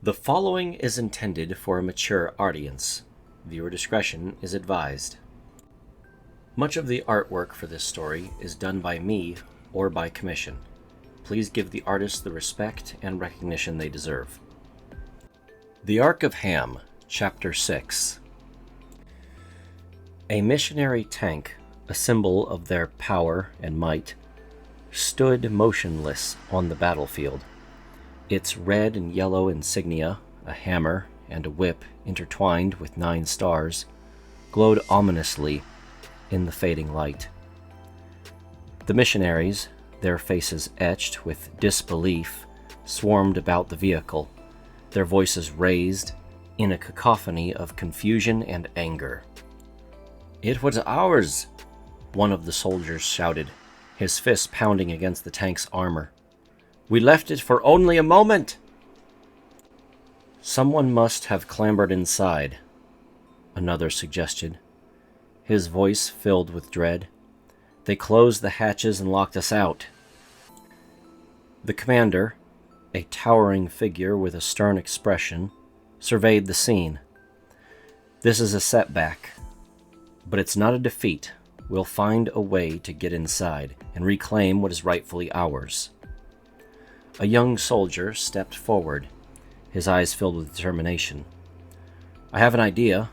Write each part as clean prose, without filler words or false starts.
The following is intended for a mature audience. Viewer discretion is advised. Much of the artwork for this story is done by me or by commission. Please give the artists the respect and recognition they deserve. The Ark of Ham, Chapter 6. A missionary tank, a symbol of their power and might, stood motionless on the battlefield. Its red and yellow insignia, a hammer and a whip intertwined with 9 stars, glowed ominously in the fading light. The missionaries, their faces etched with disbelief, swarmed about the vehicle, their voices raised in a cacophony of confusion and anger. "It was ours!" one of the soldiers shouted, his fist pounding against the tank's armor. "We left it for only a moment!" "Someone must have clambered inside," another suggested, his voice filled with dread. "They closed the hatches and locked us out." The commander, a towering figure with a stern expression, surveyed the scene. "This is a setback, but it's not a defeat. We'll find a way to get inside and reclaim what is rightfully ours." A young soldier stepped forward, his eyes filled with determination. "I have an idea.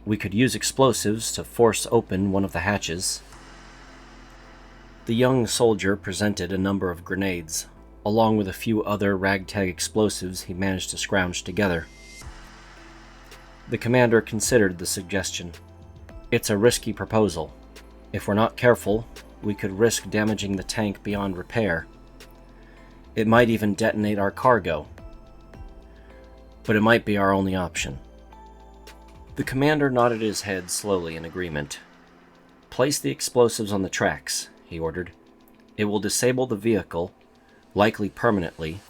We could use explosives to force open one of the hatches." The young soldier presented a number of grenades, along with a few other ragtag explosives he managed to scrounge together. The commander considered the suggestion. "It's a risky proposal. If we're not careful, we could risk damaging the tank beyond repair. It might even detonate our cargo. But it might be our only option." The commander nodded his head slowly in agreement. "Place the explosives on the tracks," he ordered. "It will disable the vehicle, likely permanently,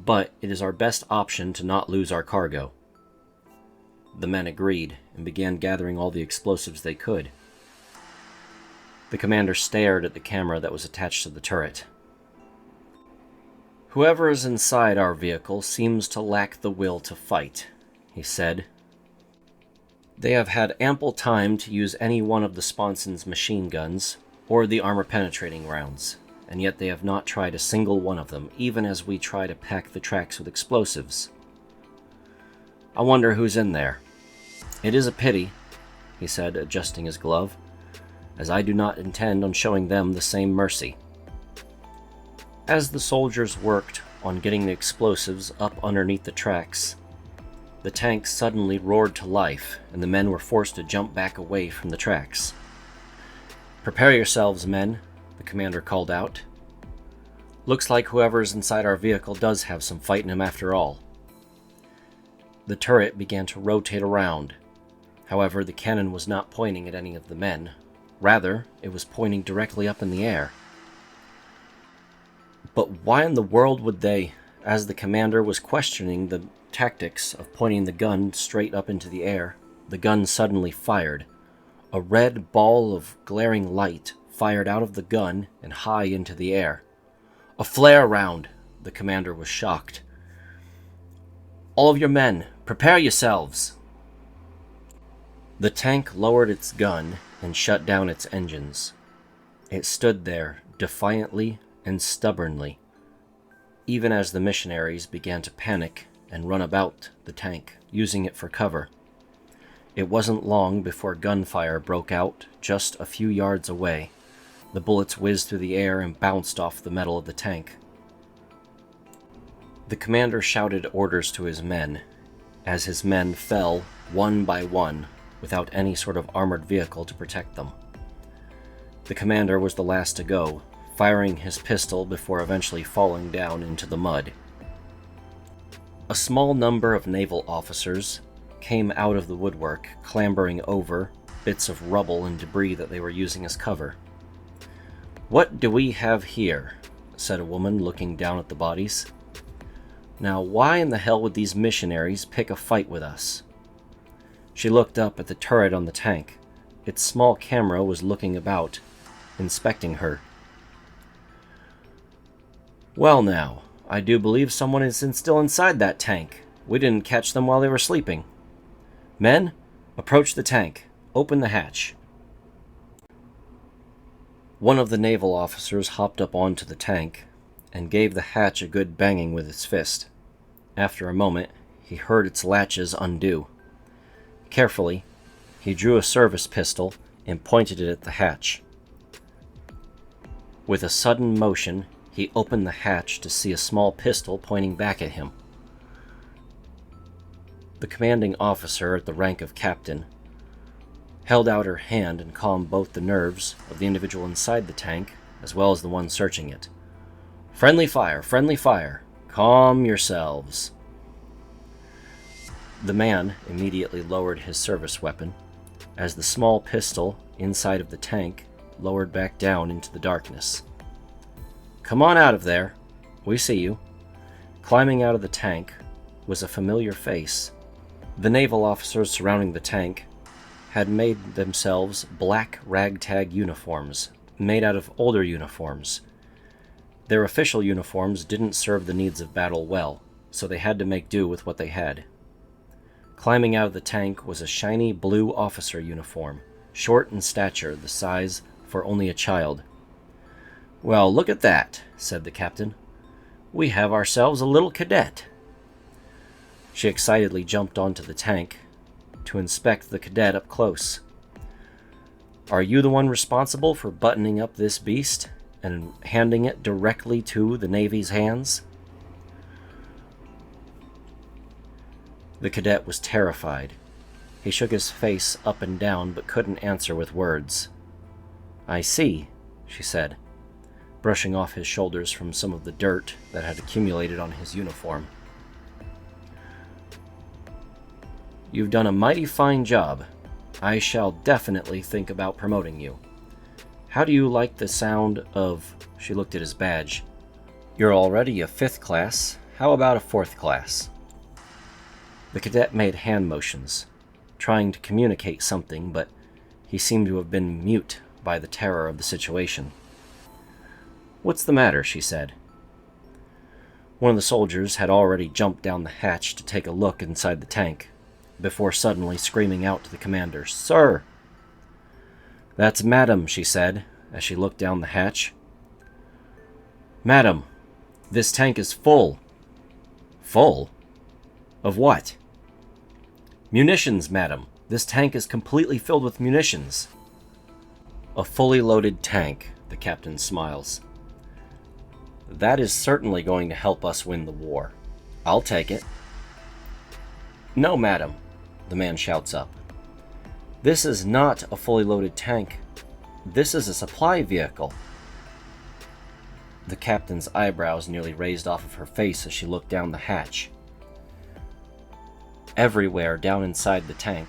but it is our best option to not lose our cargo." The men agreed and began gathering all the explosives they could. The commander stared at the camera that was attached to the turret. "Whoever is inside our vehicle seems to lack the will to fight," he said. "They have had ample time to use any one of the Sponson's machine guns or the armor-penetrating rounds, and yet they have not tried a single one of them, even as we try to pack the tracks with explosives. I wonder who's in there. It is a pity," he said, adjusting his glove, "as I do not intend on showing them the same mercy." As the soldiers worked on getting the explosives up underneath the tracks, the tank suddenly roared to life, and the men were forced to jump back away from the tracks. "Prepare yourselves, men," the commander called out. "Looks like whoever's inside our vehicle does have some fight in him after all." The turret began to rotate around. However, the cannon was not pointing at any of the men. Rather, it was pointing directly up in the air. But why in the world would they, as the commander was questioning the tactics of pointing the gun straight up into the air, the gun suddenly fired. A red ball of glaring light fired out of the gun and high into the air. "A flare round!" The commander was shocked. "All of your men, prepare yourselves!" The tank lowered its gun and shut down its engines. It stood there, defiantly and stubbornly, even as the missionaries began to panic and run about the tank, using it for cover. It wasn't long before gunfire broke out just a few yards away. The bullets whizzed through the air and bounced off the metal of the tank. The commander shouted orders to his men, as his men fell one by one without any sort of armored vehicle to protect them. The commander was the last to go, firing his pistol before eventually falling down into the mud. A small number of naval officers came out of the woodwork, clambering over bits of rubble and debris that they were using as cover. "What do we have here?" said a woman, looking down at the bodies. "Now, why in the hell would these missionaries pick a fight with us?" She looked up at the turret on the tank. Its small camera was looking about, inspecting her. "Well now, I do believe someone is still inside that tank. We didn't catch them while they were sleeping. Men, approach the tank. Open the hatch. One of the naval officers hopped up onto the tank and gave the hatch a good banging with his fist. After a moment, he heard its latches undo. Carefully, he drew a service pistol and pointed it at the hatch. With a sudden motion, he opened the hatch to see a small pistol pointing back at him. The commanding officer, at the rank of captain, held out her hand and calmed both the nerves of the individual inside the tank as well as the one searching it. Friendly fire, friendly fire. Calm yourselves. The man immediately lowered his service weapon as the small pistol inside of the tank lowered back down into the darkness. Come on out of there. We see you. Climbing out of the tank was a familiar face. The naval officers surrounding the tank had made themselves black ragtag uniforms, made out of older uniforms. Their official uniforms didn't serve the needs of battle well, so they had to make do with what they had. Climbing out of the tank was a shiny blue officer uniform, short in stature, the size for only a child. Well, look at that, said the captain. We have ourselves a little cadet. She excitedly jumped onto the tank to inspect the cadet up close. Are you the one responsible for buttoning up this beast and handing it directly to the Navy's hands? The cadet was terrified. He shook his face up and down but couldn't answer with words. I see, she said, brushing off his shoulders from some of the dirt that had accumulated on his uniform. You've done a mighty fine job. I shall definitely think about promoting you. How do you like the sound of... She looked at his badge. You're already a 5th class. How about a 4th class? The cadet made hand motions, trying to communicate something, but he seemed to have been mute by the terror of the situation. What's the matter? She said. One of the soldiers had already jumped down the hatch to take a look inside the tank, before suddenly screaming out to the commander, Sir! That's Madam, she said, as she looked down the hatch. Madam, this tank is full. Full? Of what? Munitions, madam. This tank is completely filled with munitions. A fully loaded tank, the captain smiles. That is certainly going to help us win the war. I'll take it. No, madam, the man shouts up. This is not a fully loaded tank. This is a supply vehicle. The captain's eyebrows nearly raised off of her face as she looked down the hatch. Everywhere down inside the tank,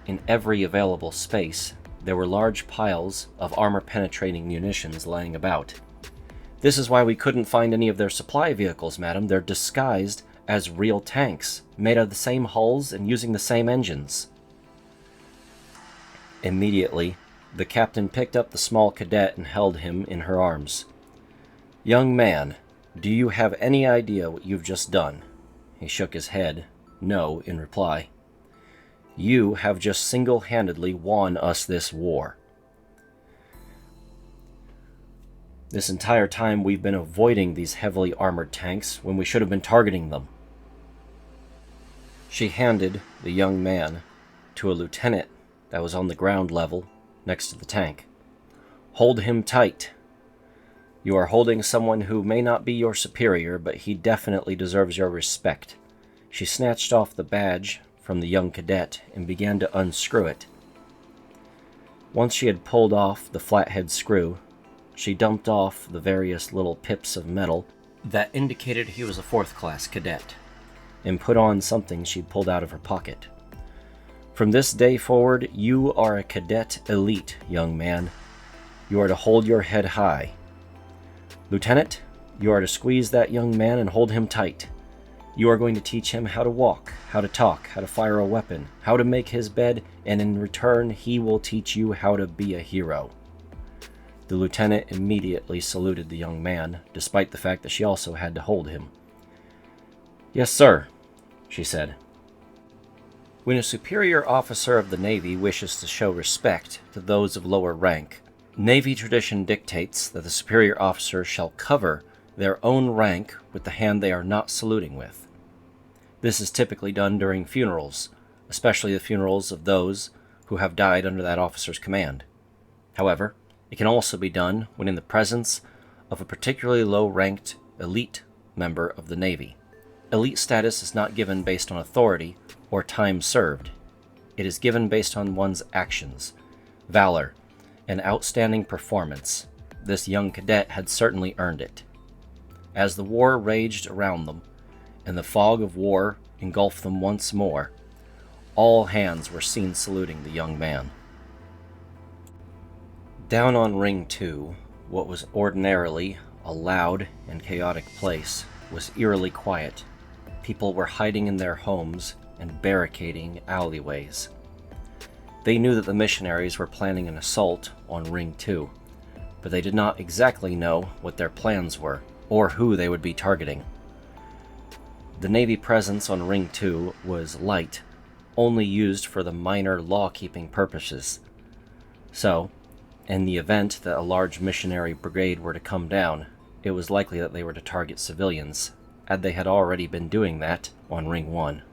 in every available space, there were large piles of armor-penetrating munitions laying about. This is why we couldn't find any of their supply vehicles, madam. They're disguised as real tanks, made of the same hulls and using the same engines. Immediately, the captain picked up the small cadet and held him in her arms. Young man, do you have any idea what you've just done? He shook his head, no, in reply. You have just single-handedly won us this war. This entire time we've been avoiding these heavily armored tanks when we should have been targeting them. She handed the young man to a lieutenant that was on the ground level next to the tank. Hold him tight. You are holding someone who may not be your superior, but he definitely deserves your respect. She snatched off the badge from the young cadet and began to unscrew it. Once she had pulled off the flathead screw, she dumped off the various little pips of metal that indicated he was a 4th class cadet, and put on something she'd pulled out of her pocket. From this day forward, you are a cadet elite, young man. You are to hold your head high. Lieutenant, you are to squeeze that young man and hold him tight. You are going to teach him how to walk, how to talk, how to fire a weapon, how to make his bed, and in return, he will teach you how to be a hero. The lieutenant immediately saluted the young man, despite the fact that she also had to hold him. "Yes, sir," she said. When a superior officer of the Navy wishes to show respect to those of lower rank, Navy tradition dictates that the superior officer shall cover their own rank with the hand they are not saluting with. This is typically done during funerals, especially the funerals of those who have died under that officer's command. However, it can also be done when in the presence of a particularly low-ranked elite member of the Navy. Elite status is not given based on authority or time served. It is given based on one's actions, valor, and outstanding performance. This young cadet had certainly earned it. As the war raged around them, and the fog of war engulfed them once more, all hands were seen saluting the young man. Down on Ring 2, what was ordinarily a loud and chaotic place was eerily quiet. People were hiding in their homes and barricading alleyways. They knew that the missionaries were planning an assault on Ring 2, but they did not exactly know what their plans were, or who they would be targeting. The Navy presence on Ring 2 was light, only used for the minor law-keeping purposes. So, in the event that a large missionary brigade were to come down, it was likely that they were to target civilians, as they had already been doing that on Ring 1.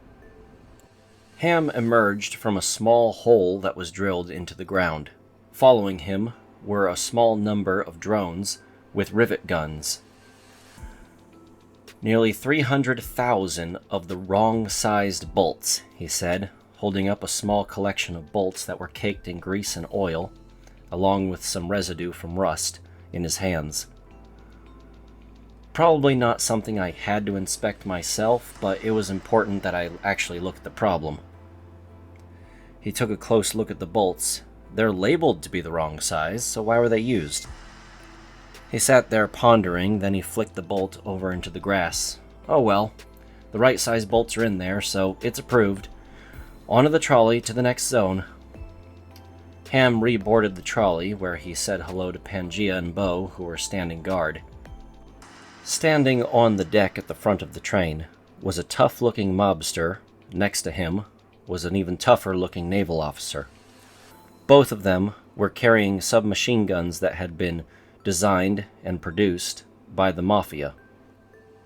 Ham emerged from a small hole that was drilled into the ground. Following him were a small number of drones with rivet guns. "Nearly 300,000 of the wrong-sized bolts," he said, holding up a small collection of bolts that were caked in grease and oil, along with some residue from rust, in his hands. Probably not something I had to inspect myself, but it was important that I actually look at the problem. He took a close look at the bolts. They're labeled to be the wrong size, so why were they used? He sat there pondering, then he flicked the bolt over into the grass. Oh well, the right size bolts are in there, so it's approved. Onto the trolley to the next zone. Ham reboarded the trolley, where he said hello to Pangea and Bo, who were standing guard. Standing on the deck at the front of the train was a tough-looking mobster. Next to him was an even tougher-looking naval officer. Both of them were carrying submachine guns that had been designed and produced by the Mafia.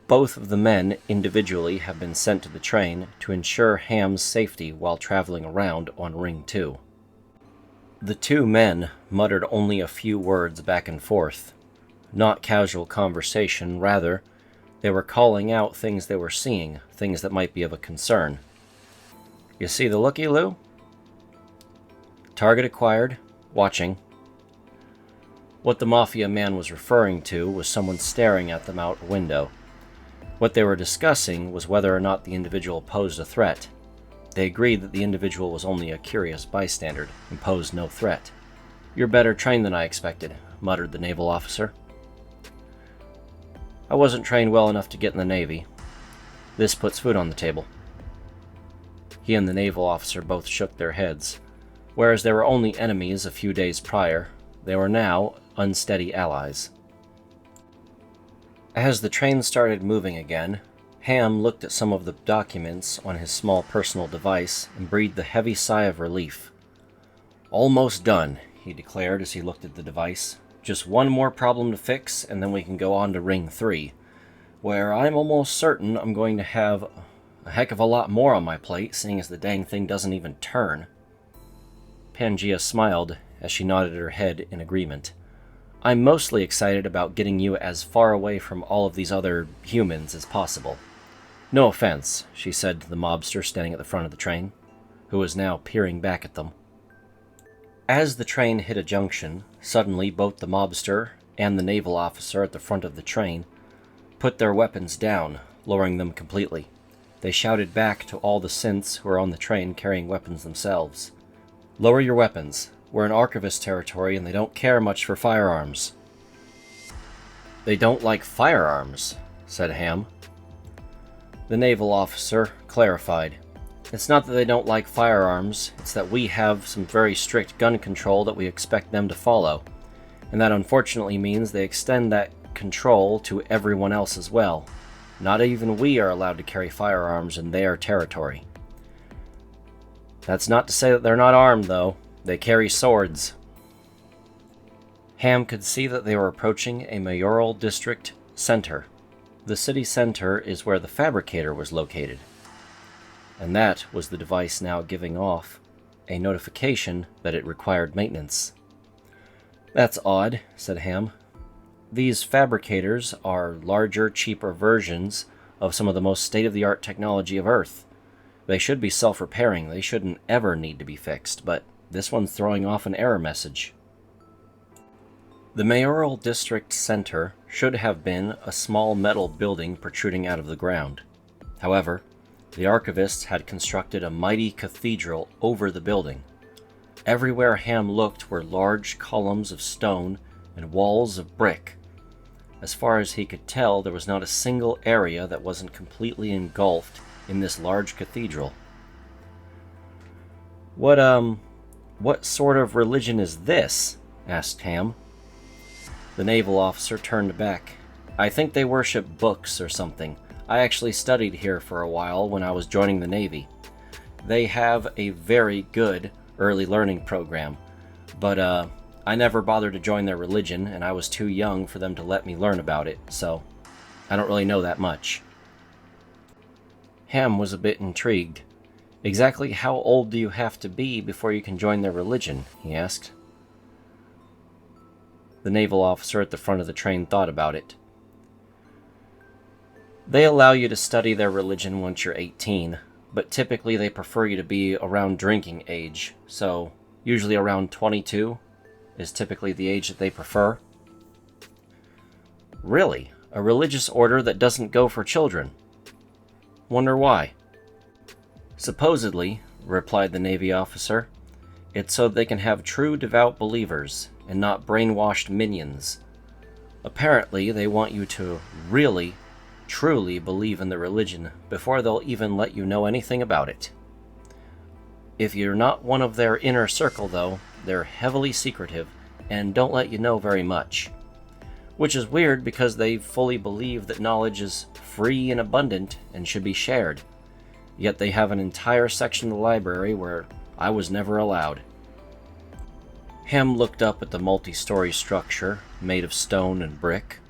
Both of the men individually have been sent to the train to ensure Ham's safety while traveling around on Ring 2. The two men muttered only a few words back and forth. Not casual conversation, rather, they were calling out things they were seeing, things that might be of a concern. "You see the looky, Lou?" "Target acquired. Watching." What the Mafia man was referring to was someone staring at them out a window. What they were discussing was whether or not the individual posed a threat. They agreed that the individual was only a curious bystander and posed no threat. "You're better trained than I expected," muttered the naval officer. "I wasn't trained well enough to get in the Navy. This puts food on the table." He and the naval officer both shook their heads. Whereas they were only enemies a few days prior, they were now unsteady allies. As the train started moving again, Ham looked at some of the documents on his small personal device and breathed a heavy sigh of relief. "Almost done," he declared as he looked at the device. "Just one more problem to fix, and then we can go on to Ring 3, where I'm almost certain I'm going to have a heck of a lot more on my plate, seeing as the dang thing doesn't even turn." Pangea smiled as she nodded her head in agreement. "I'm mostly excited about getting you as far away from all of these other humans as possible. No offense," she said to the mobster standing at the front of the train, who was now peering back at them. As the train hit a junction, suddenly both the mobster and the naval officer at the front of the train put their weapons down, lowering them completely. They shouted back to all the synths who were on the train carrying weapons themselves. "Lower your weapons. We're in Archivist territory and they don't care much for firearms." "They don't like firearms," said Ham. The naval officer clarified. "It's not that they don't like firearms, it's that we have some very strict gun control that we expect them to follow. And that unfortunately means they extend that control to everyone else as well. Not even we are allowed to carry firearms in their territory. That's not to say that they're not armed, though. They carry swords. Ham could see that they were approaching a mayoral district center. The city center is where the fabricator was located. And that was the device now giving off a notification that it required maintenance. "That's odd," said Ham. "These fabricators are larger, cheaper versions of some of the most state-of-the-art technology of Earth. They should be self-repairing. They shouldn't ever need to be fixed, but this one's throwing off an error message." The mayoral district center should have been a small metal building protruding out of the ground. However, the archivists had constructed a mighty cathedral over the building. Everywhere Ham looked were large columns of stone and walls of brick. As far as he could tell, there was not a single area that wasn't completely engulfed in this large cathedral. What sort of religion is this?" asked Ham. The naval officer turned back. "I think they worship books or something. I actually studied here for a while when I was joining the Navy. They have a very good early learning program, but I never bothered to join their religion, and I was too young for them to let me learn about it, so I don't really know that much." Ham was a bit intrigued. "Exactly how old do you have to be before you can join their religion?" he asked. The naval officer at the front of the train thought about it. "They allow you to study their religion once you're 18, but typically they prefer you to be around drinking age, so usually around 22 is typically the age that they prefer." "Really? A religious order that doesn't go for children? Wonder why?" "Supposedly," replied the Navy officer, "it's so they can have true devout believers and not brainwashed minions. Apparently, they want you to really, truly believe in the religion before they'll even let you know anything about it. If you're not one of their inner circle, though, they're heavily secretive and don't let you know very much. Which is weird because they fully believe that knowledge is free and abundant and should be shared. Yet they have an entire section of the library where I was never allowed." Ham looked up at the multi-story structure made of stone and brick.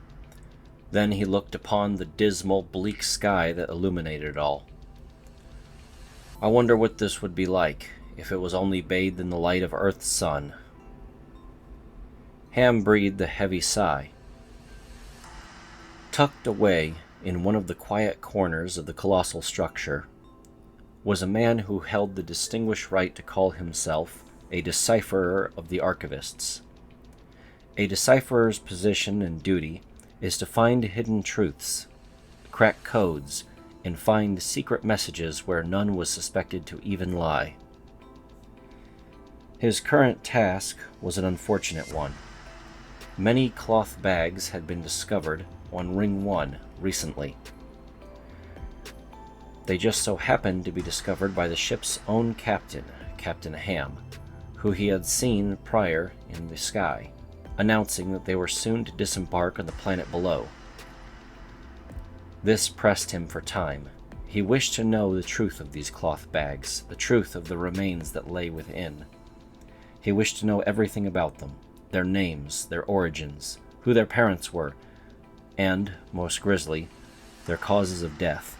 Then he looked upon the dismal, bleak sky that illuminated it all. "I wonder what this would be like if it was only bathed in the light of Earth's sun." Ham breathed a heavy sigh. Tucked away in one of the quiet corners of the colossal structure was a man who held the distinguished right to call himself a decipherer of the archivists. A decipherer's position and duty is to find hidden truths, crack codes, and find secret messages where none was suspected to even lie. His current task was an unfortunate one. Many cloth bags had been discovered on Ring 1 recently. They just so happened to be discovered by the ship's own captain, Captain Ham, who he had seen prior in the sky, announcing that they were soon to disembark on the planet below. This pressed him for time. He wished to know the truth of these cloth bags, the truth of the remains that lay within. He wished to know everything about them, their names, their origins, who their parents were, and, most grisly, their causes of death.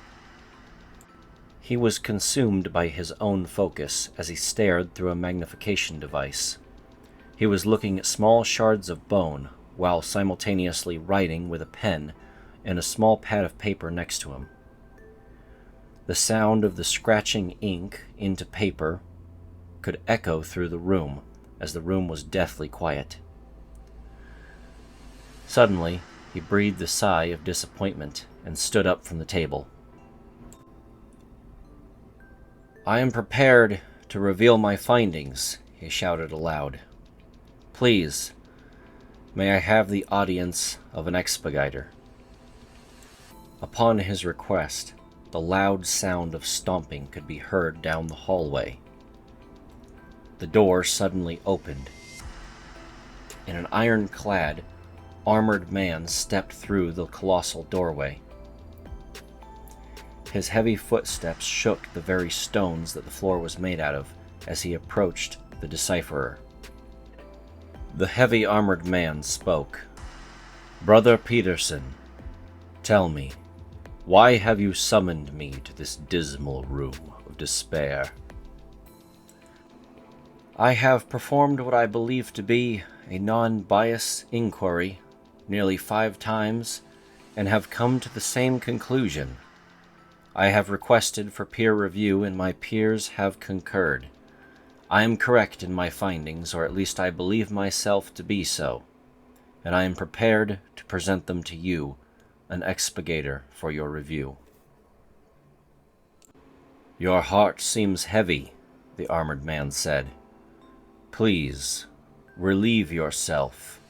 He was consumed by his own focus as he stared through a magnification device. He was looking at small shards of bone while simultaneously writing with a pen and a small pad of paper next to him. The sound of the scratching ink into paper could echo through the room, as the room was deathly quiet. Suddenly, he breathed a sigh of disappointment and stood up from the table. "I am prepared to reveal my findings," he shouted aloud. "Please, may I have the audience of an expediter?" Upon his request, the loud sound of stomping could be heard down the hallway. The door suddenly opened. and an iron-clad, armored man stepped through the colossal doorway. His heavy footsteps shook the very stones that the floor was made out of as he approached the decipherer. The heavy armored man spoke. "Brother Peterson, tell me, why have you summoned me to this dismal room of despair?" "I have performed what I believe to be a non-biased inquiry nearly 5 times and have come to the same conclusion. I have requested for peer review and my peers have concurred. I am correct in my findings, or at least I believe myself to be so, and I am prepared to present them to you, an expurgator, for your review." "Your heart seems heavy," the armored man said. "Please, relieve yourself.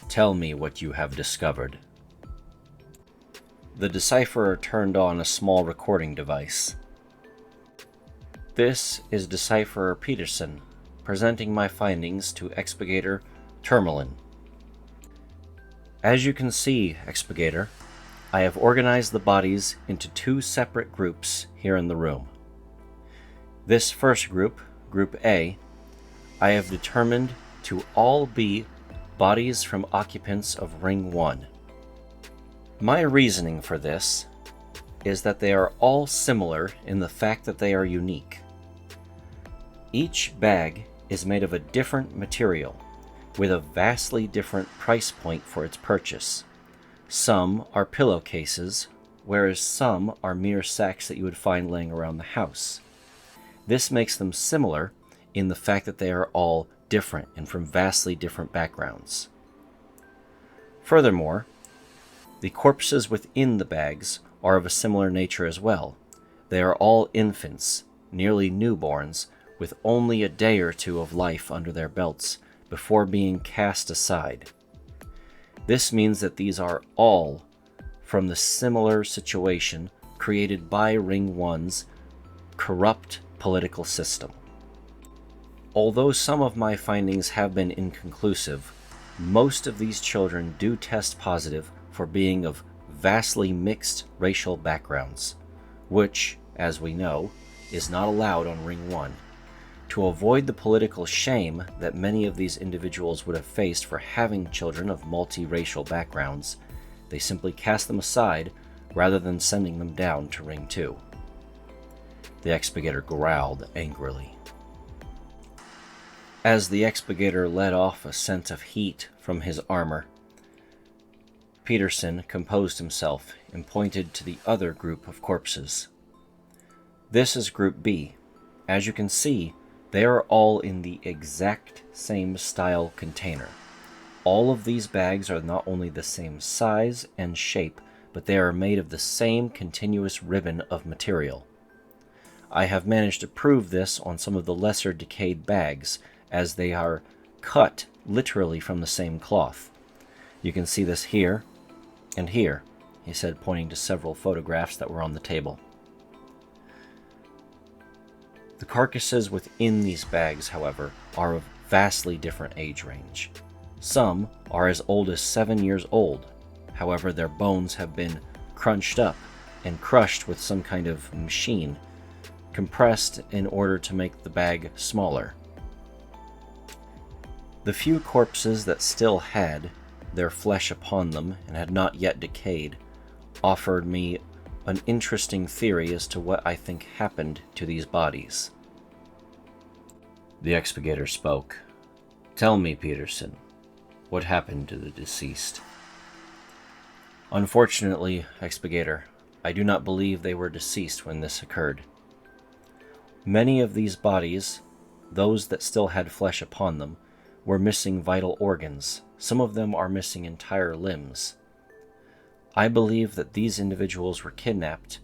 Tell me what you have discovered." The decipherer turned on a small recording device. "This is Decipherer Peterson, presenting my findings to Expurgator Tourmalin. As you can see, Expurgator, I have organized the bodies into 2 separate groups here in the room. This first group, Group A, I have determined to all be bodies from occupants of Ring 1. My reasoning for this is that they are all similar in the fact that they are unique. Each bag is made of a different material, with a vastly different price point for its purchase. Some are pillowcases, whereas some are mere sacks that you would find laying around the house. This makes them similar in the fact that they are all different and from vastly different backgrounds. Furthermore, the corpses within the bags are of a similar nature as well. They are all infants, nearly newborns, with only a day or 2 of life under their belts before being cast aside. This means that these are all from the similar situation created by Ring 1's corrupt political system. Although some of my findings have been inconclusive, most of these children do test positive for being of vastly mixed racial backgrounds, which, as we know, is not allowed on Ring 1. To avoid the political shame that many of these individuals would have faced for having children of multiracial backgrounds, they simply cast them aside rather than sending them down to Ring 2. The expurgator growled angrily. As the expurgator let off a scent of heat from his armor, Peterson composed himself and pointed to the other group of corpses. "This is Group B. As you can see, they are all in the exact same style container. All of these bags are not only the same size and shape, but they are made of the same continuous ribbon of material. I have managed to prove this on some of the lesser decayed bags, as they are cut literally from the same cloth. You can see this here and here," he said, pointing to several photographs that were on the table. The carcasses within these bags, however, are of vastly different age range. Some are as old as 7 years old, however their bones have been crunched up and crushed with some kind of machine, compressed in order to make the bag smaller. The few corpses that still had their flesh upon them and had not yet decayed offered me an interesting theory as to what I think happened to these bodies. The expurgator spoke. "Tell me, Peterson, what happened to the deceased?" "Unfortunately, expurgator, I do not believe they were deceased when this occurred. Many of these bodies, those that still had flesh upon them, were missing vital organs. Some of them are missing entire limbs. I believe that these individuals were kidnapped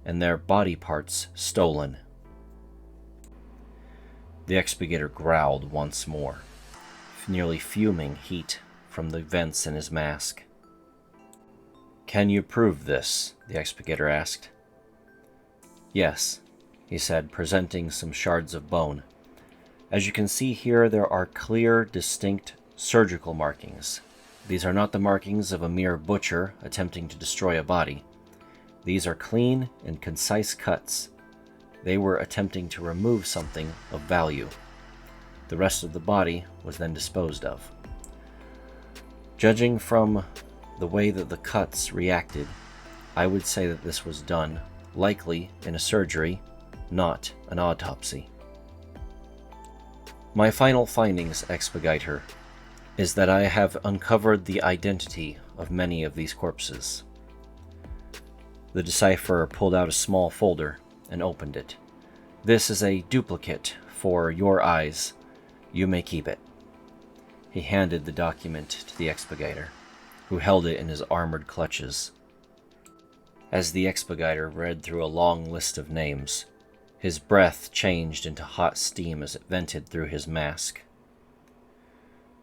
and their body parts stolen." The expurgator growled once more, nearly fuming heat from the vents in his mask. "Can you prove this?" the expurgator asked. "Yes," he said, presenting some shards of bone. "As you can see here, there are clear, distinct surgical markings. These are not the markings of a mere butcher attempting to destroy a body. These are clean and concise cuts. They were attempting to remove something of value. The rest of the body was then disposed of. Judging from the way that the cuts reacted, I would say that this was done, likely in a surgery, not an autopsy. My final findings, Expediter, is that I have uncovered the identity of many of these corpses. The decipherer pulled out a small folder and opened it. This is a duplicate for your eyes. You may keep it. He handed the document to the Expediter, who held it in his armored clutches. As the Expediter read through a long list of names, his breath changed into hot steam as it vented through his mask.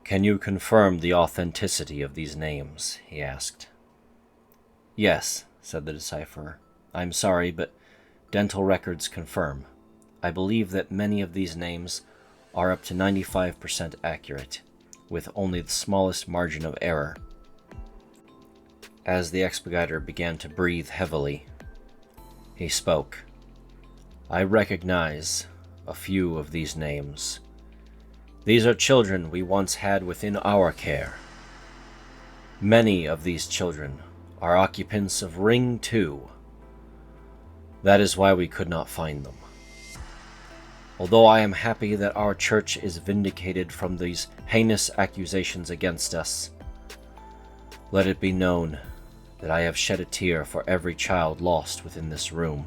"Can you confirm the authenticity of these names?" he asked. "Yes," said the decipherer. "I'm sorry, but dental records confirm. I believe that many of these names are up to 95% accurate, with only the smallest margin of error." As the Expediter began to breathe heavily, he spoke. "I recognize a few of these names. These are children we once had within our care. Many of these children are occupants of Ring 2. That is why we could not find them. Although I am happy that our church is vindicated from these heinous accusations against us, let it be known that I have shed a tear for every child lost within this room,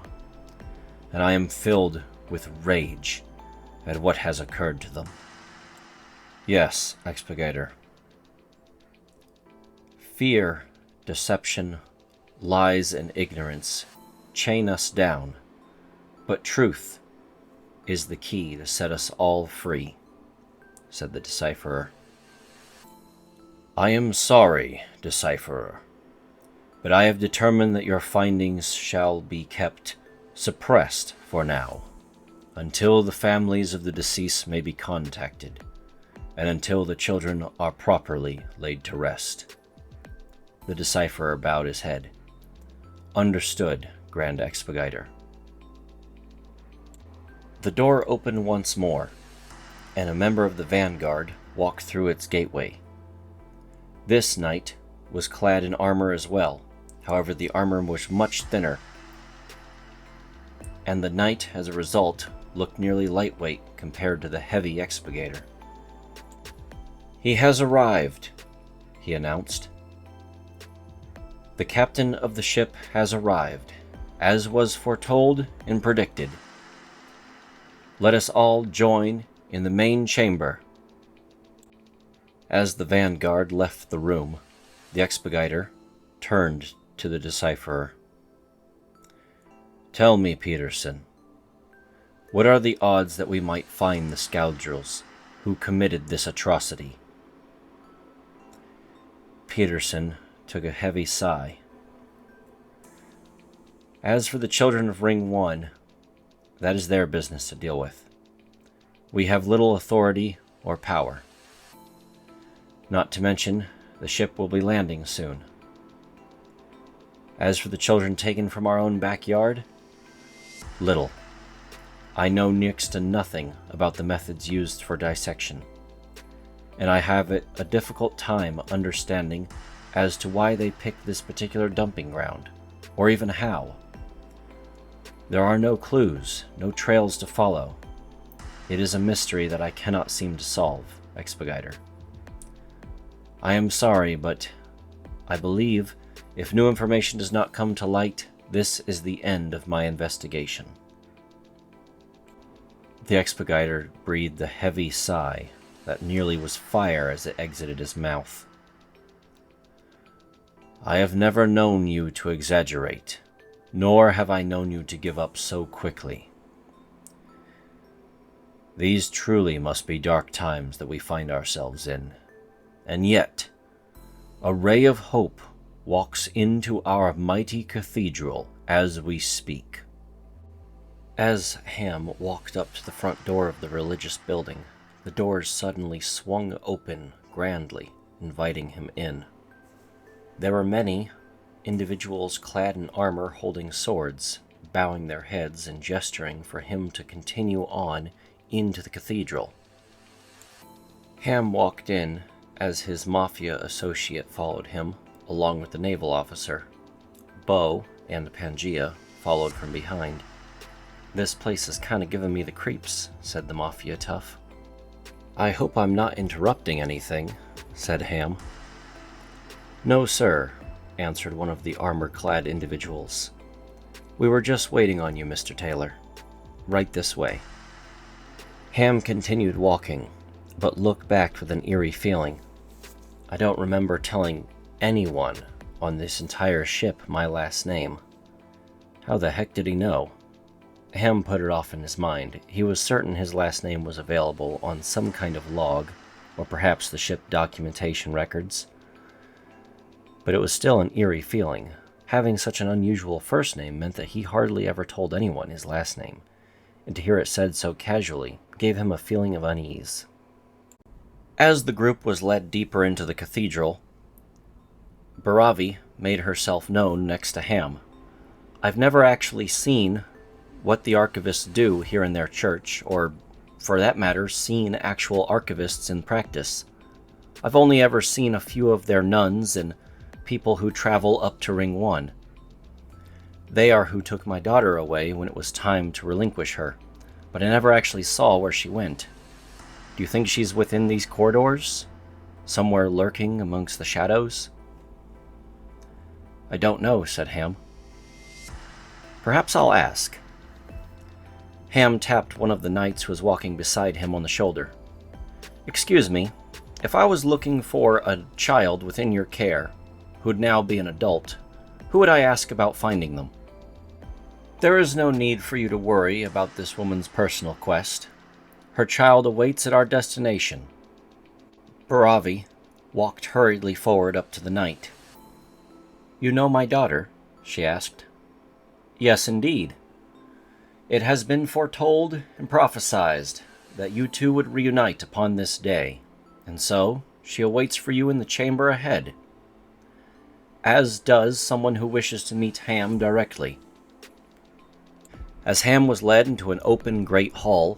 and I am filled with rage at what has occurred to them. Yes, Expediter. Fear, deception, lies, and ignorance chain us down, but truth is the key to set us all free," said the decipherer. "I am sorry, decipherer, but I have determined that your findings shall be kept suppressed for now, until the families of the deceased may be contacted, and until the children are properly laid to rest." The decipherer bowed his head. "Understood, Grand Expediter." The door opened once more, and a member of the vanguard walked through its gateway. This knight was clad in armor as well, however the armor was much thinner, and the knight, as a result, looked nearly lightweight compared to the heavy Expediter. "He has arrived," he announced. "The captain of the ship has arrived, as was foretold and predicted. Let us all join in the main chamber." As the vanguard left the room, the Expediter turned to the decipherer. "Tell me, Peterson, what are the odds that we might find the scoundrels who committed this atrocity?" Peterson took a heavy sigh. "As for the children of Ring 1, that is their business to deal with. We have little authority or power. Not to mention, the ship will be landing soon. As for the children taken from our own backyard, little. I know next to nothing about the methods used for dissection, and I have a difficult time understanding as to why they picked this particular dumping ground, or even how. There are no clues, no trails to follow. It is a mystery that I cannot seem to solve, Expediter. I am sorry, but I believe if new information does not come to light, this is the end of my investigation." The Expediter breathed a heavy sigh that nearly was fire as it exited his mouth. "I have never known you to exaggerate, nor have I known you to give up so quickly. These truly must be dark times that we find ourselves in, and yet a ray of hope walks into our mighty cathedral as we speak." As Ham walked up to the front door of the religious building, the doors suddenly swung open grandly, inviting him in. There were many individuals clad in armor holding swords, bowing their heads and gesturing for him to continue on into the cathedral. Ham walked in as his mafia associate followed him, along with the naval officer. Bo and Pangea followed from behind. "This place is kinda giving me the creeps," said the mafia tough. "I hope I'm not interrupting anything," said Ham. "No, sir," answered one of the armor-clad individuals. "We were just waiting on you, Mr. Taylor. Right this way." Ham continued walking, but looked back with an eerie feeling. "I don't remember telling anyone on this entire ship my last name. How the heck did he know?" Ham put it off in his mind. He was certain his last name was available on some kind of log, or perhaps the ship documentation records. But it was still an eerie feeling. Having such an unusual first name meant that he hardly ever told anyone his last name, and to hear it said so casually gave him a feeling of unease. As the group was led deeper into the cathedral, Baravi made herself known next to Ham. "I've never actually seen what the archivists do here in their church, or, for that matter, seen actual archivists in practice. I've only ever seen a few of their nuns and people who travel up to Ring 1. They are who took my daughter away when it was time to relinquish her, but I never actually saw where she went. Do you think she's within these corridors? Somewhere lurking amongst the shadows?" "I don't know," said Ham. "Perhaps I'll ask." Ham tapped one of the knights who was walking beside him on the shoulder. "Excuse me, if I was looking for a child within your care, who'd now be an adult, who would I ask about finding them?" "There is no need for you to worry about this woman's personal quest. Her child awaits at our destination." Baravi walked hurriedly forward up to the knight. "You know my daughter?" she asked. "Yes, indeed. It has been foretold and prophesied that you two would reunite upon this day, and so she awaits for you in the chamber ahead, as does someone who wishes to meet Ham directly." As Ham was led into an open great hall,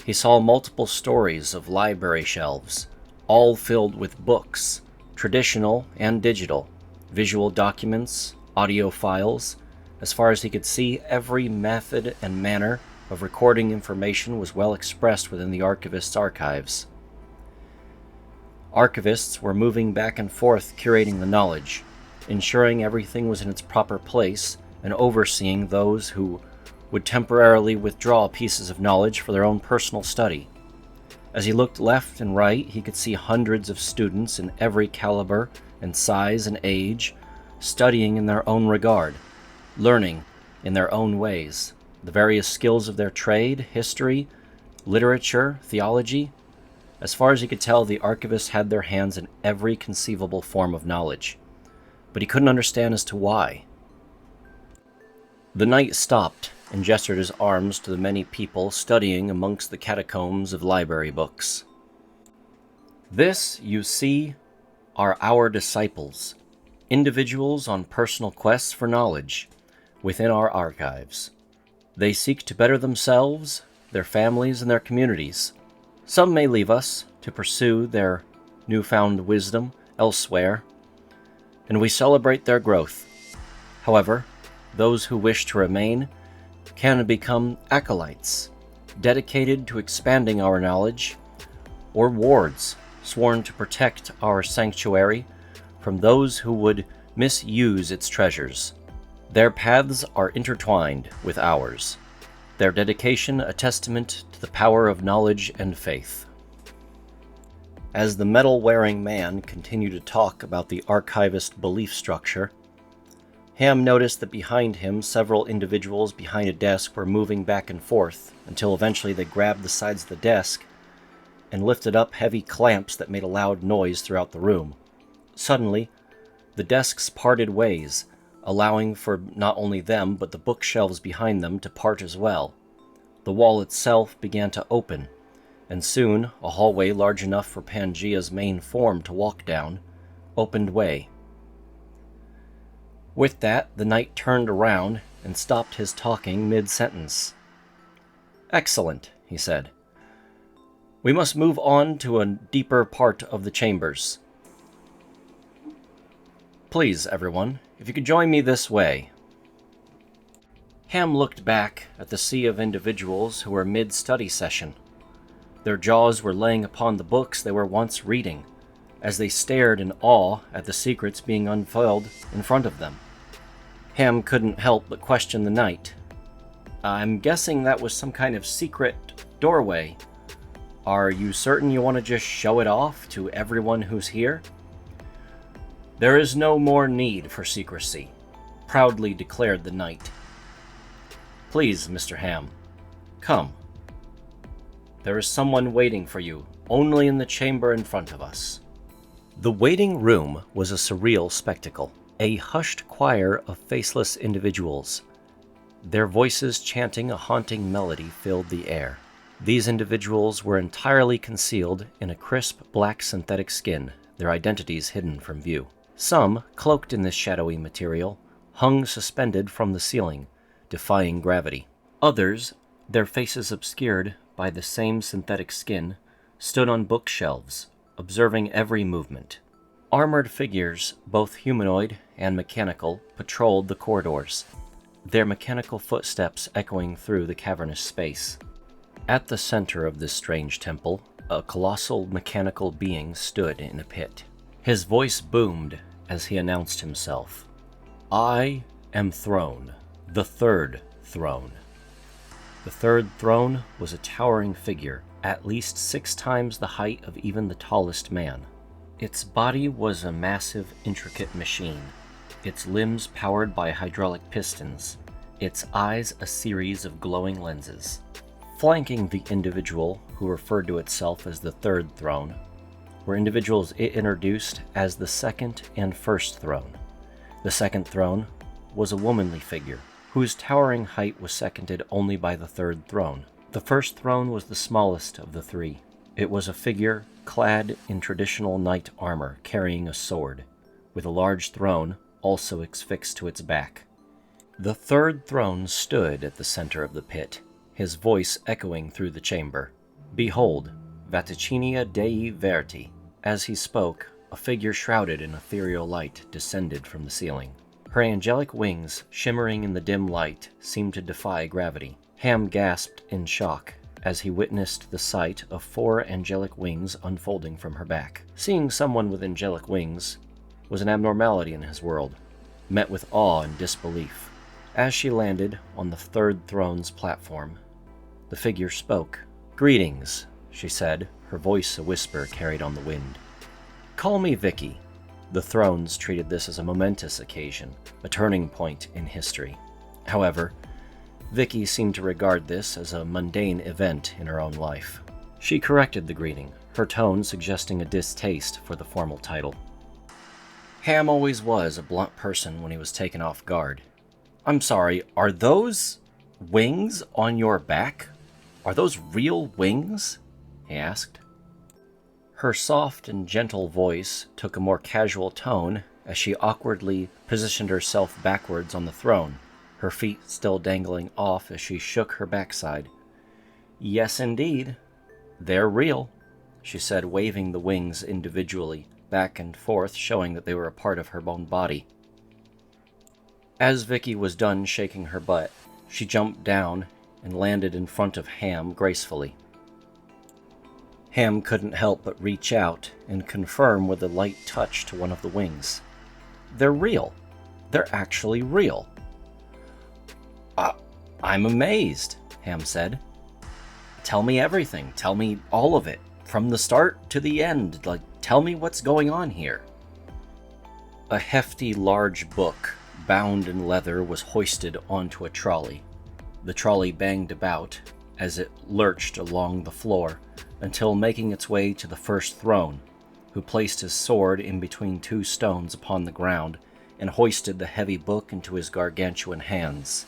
he saw multiple stories of library shelves, all filled with books, traditional and digital, visual documents, audio files. As far as he could see, every method and manner of recording information was well expressed within the archivist's archives. Archivists were moving back and forth curating the knowledge, ensuring everything was in its proper place, and overseeing those who would temporarily withdraw pieces of knowledge for their own personal study. As he looked left and right, he could see hundreds of students in every caliber and size and age, studying in their own regard, learning in their own ways, the various skills of their trade, history, literature, theology. As far as he could tell, the archivists had their hands in every conceivable form of knowledge, but he couldn't understand as to why. The knight stopped and gestured his arms to the many people studying amongst the catacombs of library books. "This, you see, are our disciples, individuals on personal quests for knowledge within our archives. They seek to better themselves, their families, and their communities. Some may leave us to pursue their newfound wisdom elsewhere, and we celebrate their growth. However, those who wish to remain can become acolytes, dedicated to expanding our knowledge, or wards, sworn to protect our sanctuary from those who would misuse its treasures. Their paths are intertwined with ours, their dedication a testament to the power of knowledge and faith." As the metal-wearing man continued to talk about the archivist belief structure, Ham noticed that behind him several individuals behind a desk were moving back and forth until eventually they grabbed the sides of the desk and lifted up heavy clamps that made a loud noise throughout the room. Suddenly, the desks parted ways, allowing for not only them but the bookshelves behind them to part as well. The wall itself began to open, and soon a hallway large enough for Pangea's main form to walk down opened way. With that, the knight turned around and stopped his talking mid-sentence. "Excellent," he said. "We must move on to a deeper part of the chambers. Please, everyone, if you could join me this way." Ham looked back at the sea of individuals who were mid-study session. Their jaws were laying upon the books they were once reading, as they stared in awe at the secrets being unfurled in front of them. Ham couldn't help but question the knight. "I'm guessing that was some kind of secret doorway. Are you certain you want to just show it off to everyone who's here?" "There is no more need for secrecy," proudly declared the knight. "Please, Mr. Ham, come. There is someone waiting for you, only in the chamber in front of us." The waiting room was a surreal spectacle, a hushed choir of faceless individuals. Their voices chanting a haunting melody filled the air. These individuals were entirely concealed in a crisp black synthetic skin, their identities hidden from view. Some, cloaked in this shadowy material, hung suspended from the ceiling, defying gravity. Others, their faces obscured by the same synthetic skin, stood on bookshelves, observing every movement. Armored figures, both humanoid and mechanical, patrolled the corridors, their mechanical footsteps echoing through the cavernous space. At the center of this strange temple, a colossal mechanical being stood in a pit. His voice boomed as he announced himself. "I am Throne, the third throne." The third throne was a towering figure, at least 6 times the height of even the tallest man. Its body was a massive, intricate machine, its limbs powered by hydraulic pistons, its eyes a series of glowing lenses. Flanking the individual who referred to itself as the third throne were individuals it introduced as the second and first throne. The second throne was a womanly figure, whose towering height was seconded only by the third throne. The first throne was the smallest of the 3. It was a figure clad in traditional knight armor, carrying a sword, with a large throne also affixed to its back. The third throne stood at the center of the pit, his voice echoing through the chamber. "Behold, Vaticinia Dei Verti." As he spoke, a figure shrouded in ethereal light descended from the ceiling. Her angelic wings, shimmering in the dim light, seemed to defy gravity. Ham gasped in shock as he witnessed the sight of 4 angelic wings unfolding from her back. Seeing someone with angelic wings was an abnormality in his world, met with awe and disbelief. As she landed on the third throne's platform, the figure spoke. "Greetings," she said, her voice a whisper carried on the wind. "Call me Vicky." The thrones treated this as a momentous occasion, a turning point in history. However, Vicky seemed to regard this as a mundane event in her own life. She corrected the greeting, her tone suggesting a distaste for the formal title. Ham always was a blunt person when he was taken off guard. "I'm sorry, are those wings on your back? Are those real wings?" he asked. Her soft and gentle voice took a more casual tone as she awkwardly positioned herself backwards on the throne, her feet still dangling off as she shook her backside. "Yes, indeed. They're real," she said, waving the wings individually, back and forth, showing that they were a part of her own body. As Vicky was done shaking her butt, she jumped down and landed in front of Ham gracefully. Ham couldn't help but reach out and confirm with a light touch to one of the wings. "They're real. They're actually real." I'm amazed," Ham said. "Tell me everything. Tell me all of it, from the start to the end. Tell me what's going on here." A hefty, large book, bound in leather, was hoisted onto a trolley. The trolley banged about as it lurched along the floor until making its way to the first throne, who placed his sword in between 2 stones upon the ground and hoisted the heavy book into his gargantuan hands.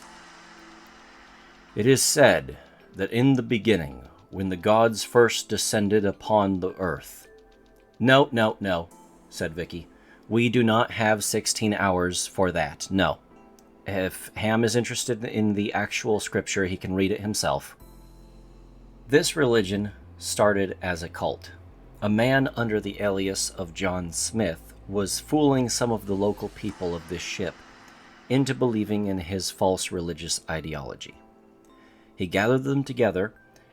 "It is said that in the beginning when the gods first descended upon the earth. No, no, no, said Vicky. We do not have 16 hours for that, no. If Ham is interested in the actual scripture, he can read it himself. This religion started as a cult. A man under the alias of John Smith was fooling some of the local people of this ship into believing in his false religious ideology. He gathered them together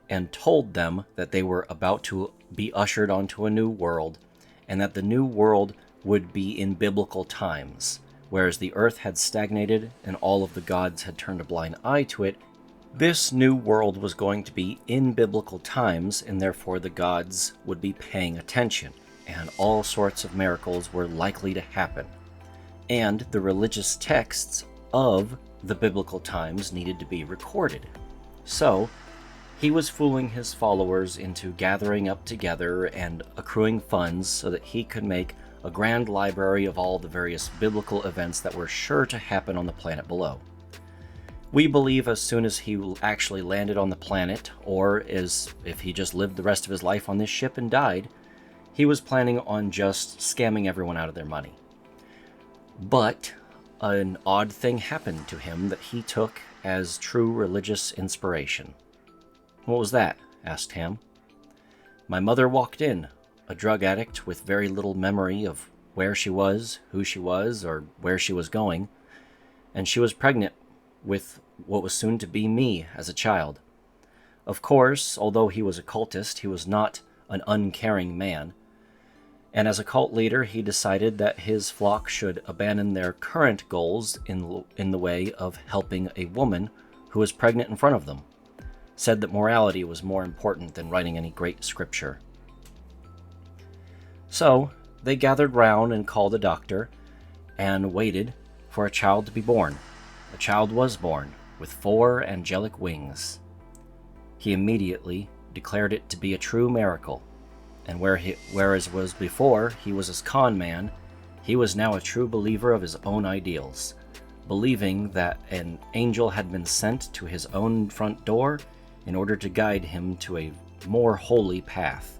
and told them that they were about to be ushered onto a new world, and that the new world would be in biblical times, whereas the earth had stagnated and all of the gods had turned a blind eye to it. This new world was going to be in biblical times, and therefore the gods would be paying attention, and all sorts of miracles were likely to happen. And the religious texts of the biblical times needed to be recorded. So, he was fooling his followers into gathering up together and accruing funds so that he could make a grand library of all the various biblical events that were sure to happen on the planet below. We believe as soon as he actually landed on the planet, or as if he just lived the rest of his life on this ship and died, he was planning on just scamming everyone out of their money. But an odd thing happened to him that he took as true religious inspiration. What was that? Asked Ham. My mother walked in, a drug addict with very little memory of where she was, who she was, or where she was going, and she was pregnant with what was soon to be me as a child. Of course, although he was a cultist, he was not an uncaring man, and as a cult leader he decided that his flock should abandon their current goals in the way of helping a woman who was pregnant in front of them. Said that morality was more important than writing any great scripture. So, they gathered round and called a doctor, and waited for a child to be born. A child was born, with 4 angelic wings. He immediately declared it to be a true miracle, and whereas was before he was a con man, he was now a true believer of his own ideals, believing that an angel had been sent to his own front door in order to guide him to a more holy path.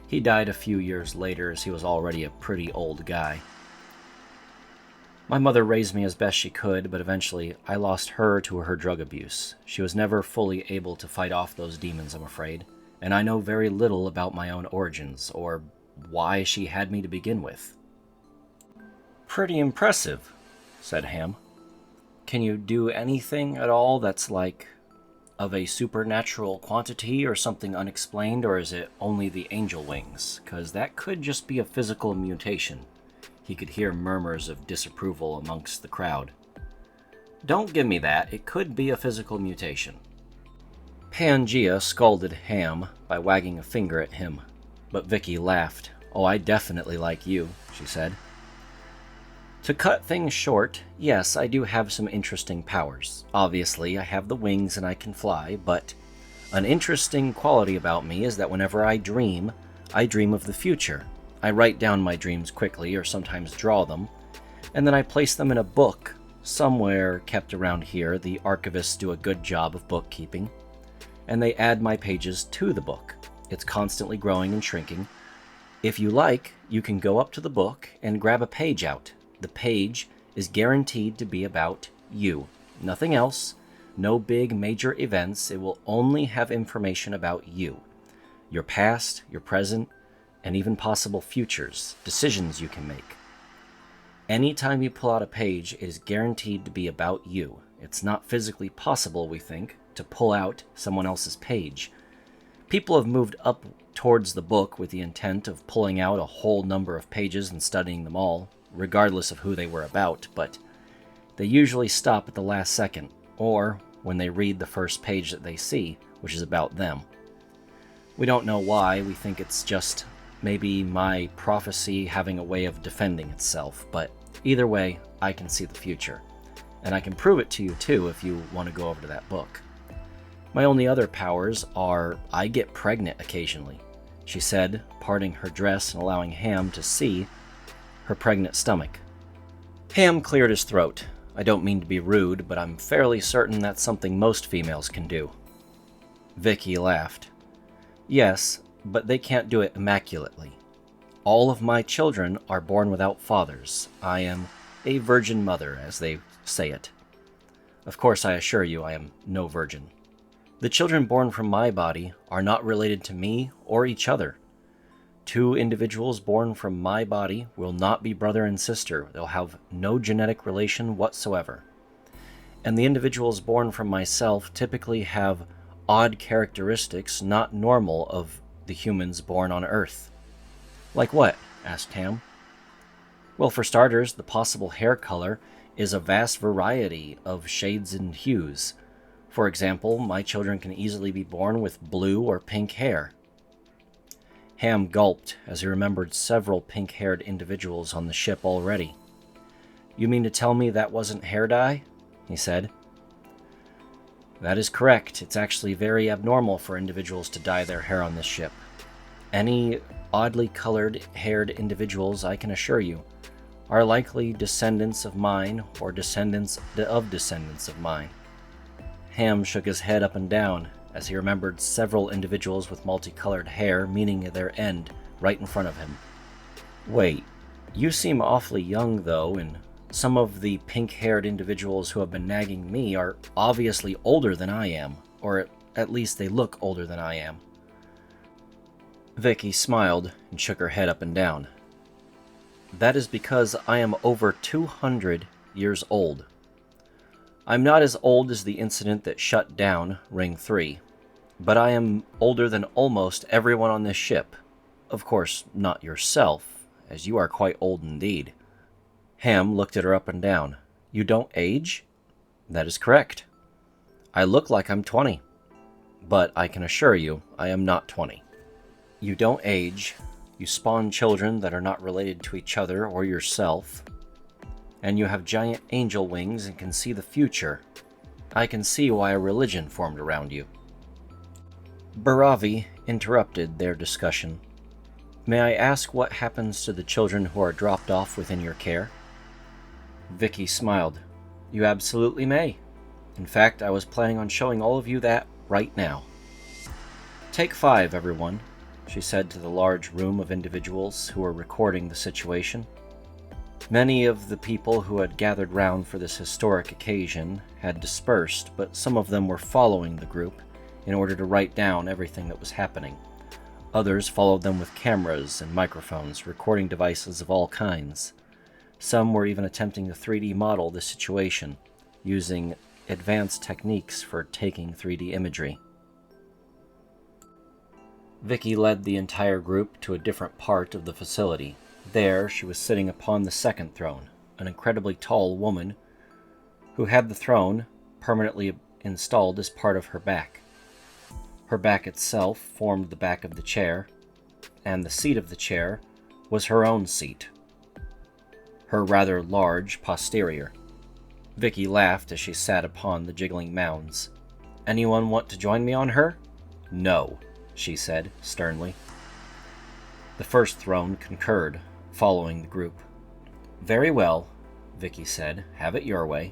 He died a few years later, as he was already a pretty old guy. My mother raised me as best she could, but eventually I lost her to her drug abuse. She was never fully able to fight off those demons, I'm afraid, and I know very little about my own origins, or why she had me to begin with. Pretty impressive, said Ham. Can you do anything at all that's like of a supernatural quantity or something unexplained, or is it only the angel wings? 'Cause that could just be a physical mutation. He could hear murmurs of disapproval amongst the crowd. Don't give me that. It could be a physical mutation. Pangea scolded Ham by wagging a finger at him, but Vicky laughed. Oh, I definitely like you, she said. To cut things short, yes, I do have some interesting powers. Obviously, I have the wings and I can fly, but an interesting quality about me is that whenever I dream of the future. I write down my dreams quickly, or sometimes draw them, and then I place them in a book, somewhere kept around here. The archivists do a good job of bookkeeping, and they add my pages to the book. It's constantly growing and shrinking. If you like, you can go up to the book and grab a page out. The page is guaranteed to be about you. Nothing else, no big major events. It will only have information about you. Your past, your present, and even possible futures, decisions you can make. Anytime you pull out a page, it is guaranteed to be about you. It's not physically possible, we think, to pull out someone else's page. People have moved up towards the book with the intent of pulling out a whole number of pages and studying them all, regardless of who they were about, but they usually stop at the last second, or when they read the first page that they see, which is about them. We don't know why. We think it's just maybe my prophecy having a way of defending itself, but either way, I can see the future. And I can prove it to you too if you want to go over to that book. My only other powers are I get pregnant occasionally, she said, parting her dress and allowing Ham to see her pregnant stomach. Ham cleared his throat. I don't mean to be rude, but I'm fairly certain that's something most females can do. Vicky laughed. Yes, but they can't do it immaculately. All of my children are born without fathers. I am a virgin mother, as they say it. Of course, I assure you I am no virgin. The children born from my body are not related to me or each other. Two individuals born from my body will not be brother and sister. They'll have no genetic relation whatsoever. And the individuals born from myself typically have odd characteristics not normal of the humans born on Earth. Like what? Asked Ham. Well, for starters, the possible hair color is a vast variety of shades and hues. For example, my children can easily be born with blue or pink hair. Ham gulped as he remembered several pink-haired individuals on the ship already. You mean to tell me that wasn't hair dye? He said. That is correct. It's actually very abnormal for individuals to dye their hair on this ship. Any oddly colored-haired individuals, I can assure you, are likely descendants of mine or descendants of descendants of mine. Ham shook his head up and down as he remembered several individuals with multicolored hair meeting their end right in front of him. Wait, you seem awfully young though, and some of the pink-haired individuals who have been nagging me are obviously older than I am, or at least they look older than I am. Vicky smiled and shook her head up and down. That is because I am over 200 years old. I'm not as old as the incident that shut down Ring 3, but I am older than almost everyone on this ship. Of course, not yourself, as you are quite old indeed. Ham looked at her up and down. You don't age? That is correct. I look like I'm 20, but I can assure you I am not 20. You don't age. You spawn children that are not related to each other or yourself, and you have giant angel wings and can see the future. I can see why a religion formed around you. Baravi interrupted their discussion. May I ask what happens to the children who are dropped off within your care? Vicky smiled. You absolutely may. In fact, I was planning on showing all of you that right now. Take 5, everyone, she said to the large room of individuals who were recording the situation. Many of the people who had gathered round for this historic occasion had dispersed, but some of them were following the group in order to write down everything that was happening. Others followed them with cameras and microphones, recording devices of all kinds. Some were even attempting to 3D model the situation, using advanced techniques for taking 3D imagery. Vicky led the entire group to a different part of the facility. There, she was sitting upon the second throne, an incredibly tall woman who had the throne permanently installed as part of her back. Her back itself formed the back of the chair, and the seat of the chair was her own seat, her rather large posterior. Vicky laughed as she sat upon the jiggling mounds. Anyone want to join me on her? No, she said sternly. The first throne concurred, following the group. Very well, Vicky said. Have it your way.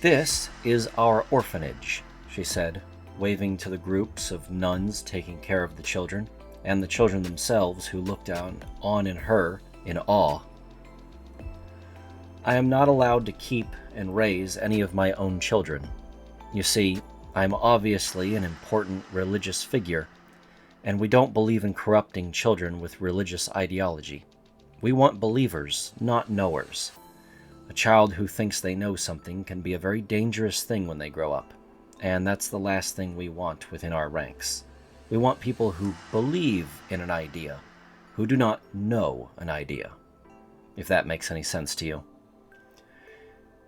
This is our orphanage, she said, waving to the groups of nuns taking care of the children, and the children themselves who looked on in her in awe. I am not allowed to keep and raise any of my own children. You see, I am obviously an important religious figure, and we don't believe in corrupting children with religious ideology. We want believers, not knowers. A child who thinks they know something can be a very dangerous thing when they grow up, and that's the last thing we want within our ranks. We want people who believe in an idea, who do not know an idea, if that makes any sense to you.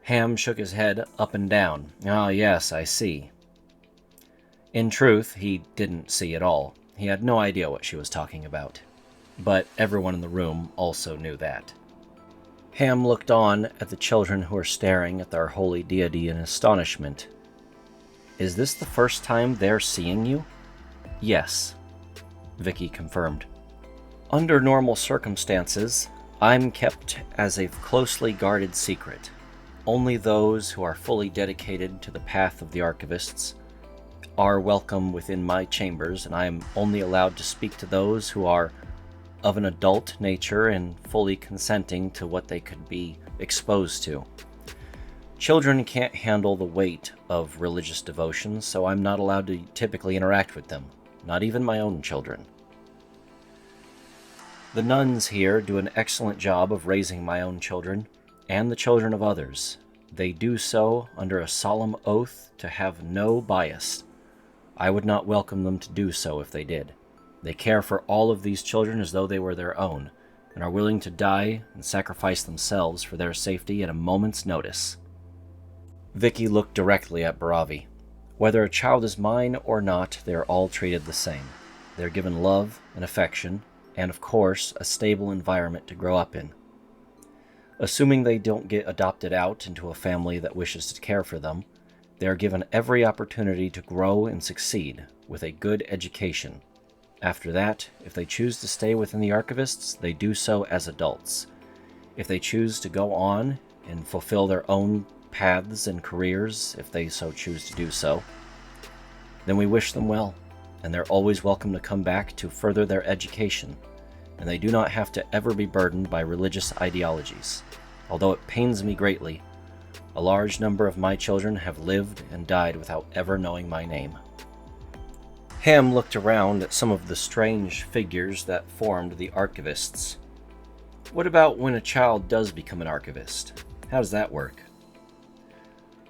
Ham shook his head up and down. Ah, yes, I see. In truth, he didn't see at all. He had no idea what she was talking about. But everyone in the room also knew that. Ham looked on at the children who were staring at their holy deity in astonishment. Is this the first time they're seeing you? Yes, Vicky confirmed. Under normal circumstances, I'm kept as a closely guarded secret. Only those who are fully dedicated to the path of the archivists are welcome within my chambers, and I am only allowed to speak to those who are of an adult nature and fully consenting to what they could be exposed to. Children can't handle the weight of religious devotion, so I'm not allowed to typically interact with them, not even my own children. The nuns here do an excellent job of raising my own children and the children of others. They do so under a solemn oath to have no bias. I would not welcome them to do so if they did. They care for all of these children as though they were their own, and are willing to die and sacrifice themselves for their safety at a moment's notice. Vicky looked directly at Baravi. Whether a child is mine or not, they are all treated the same. They are given love and affection, and of course, a stable environment to grow up in. Assuming they don't get adopted out into a family that wishes to care for them, they are given every opportunity to grow and succeed with a good education. After that, if they choose to stay within the archivists, they do so as adults. If they choose to go on and fulfill their own paths and careers, if they so choose to do so, then we wish them well, and they're always welcome to come back to further their education, and they do not have to ever be burdened by religious ideologies. Although it pains me greatly, a large number of my children have lived and died without ever knowing my name. Ham looked around at some of the strange figures that formed the archivists. What about when a child does become an archivist? How does that work?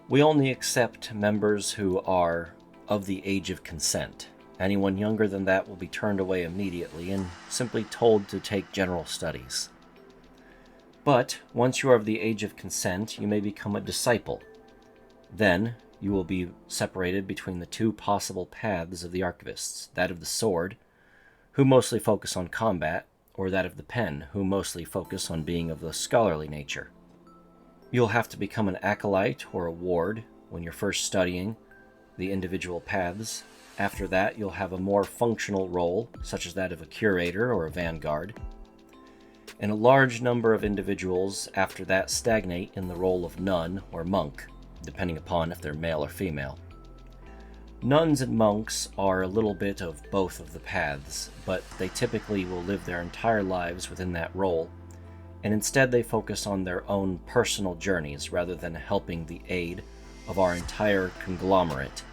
We only accept members who are of the age of consent. Anyone younger than that will be turned away immediately and simply told to take general studies. But once you are of the age of consent, you may become a disciple. Then you will be separated between the two possible paths of the archivists, that of the sword, who mostly focus on combat, or that of the pen, who mostly focus on being of the scholarly nature. You'll have to become an acolyte or a ward when you're first studying the individual paths. After that, you'll have a more functional role, such as that of a curator or a vanguard. And a large number of individuals after that stagnate in the role of nun or monk, depending upon if they're male or female. Nuns and monks are a little bit of both of the paths, but they typically will live their entire lives within that role, and instead they focus on their own personal journeys rather than helping the aid of our entire conglomerate.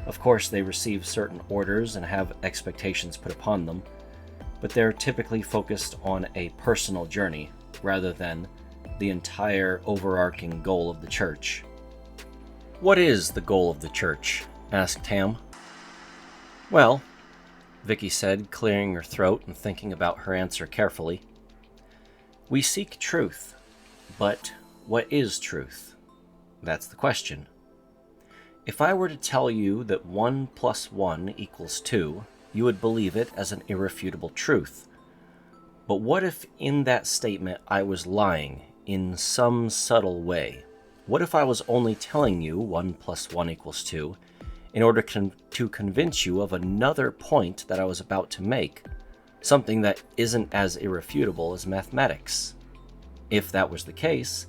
Of course, they receive certain orders and have expectations put upon them, but they're typically focused on a personal journey rather than the entire overarching goal of the church. "What is the goal of the church?" asked Ham. "Well," Vicky said, clearing her throat and thinking about her answer carefully, "we seek truth. But what is truth? That's the question. If I were to tell you that 1 + 1 = 2, you would believe it as an irrefutable truth. But what if in that statement I was lying in some subtle way? What if I was only telling you 1 + 1 = 2 in order to convince you of another point that I was about to make, something that isn't as irrefutable as mathematics? If that was the case,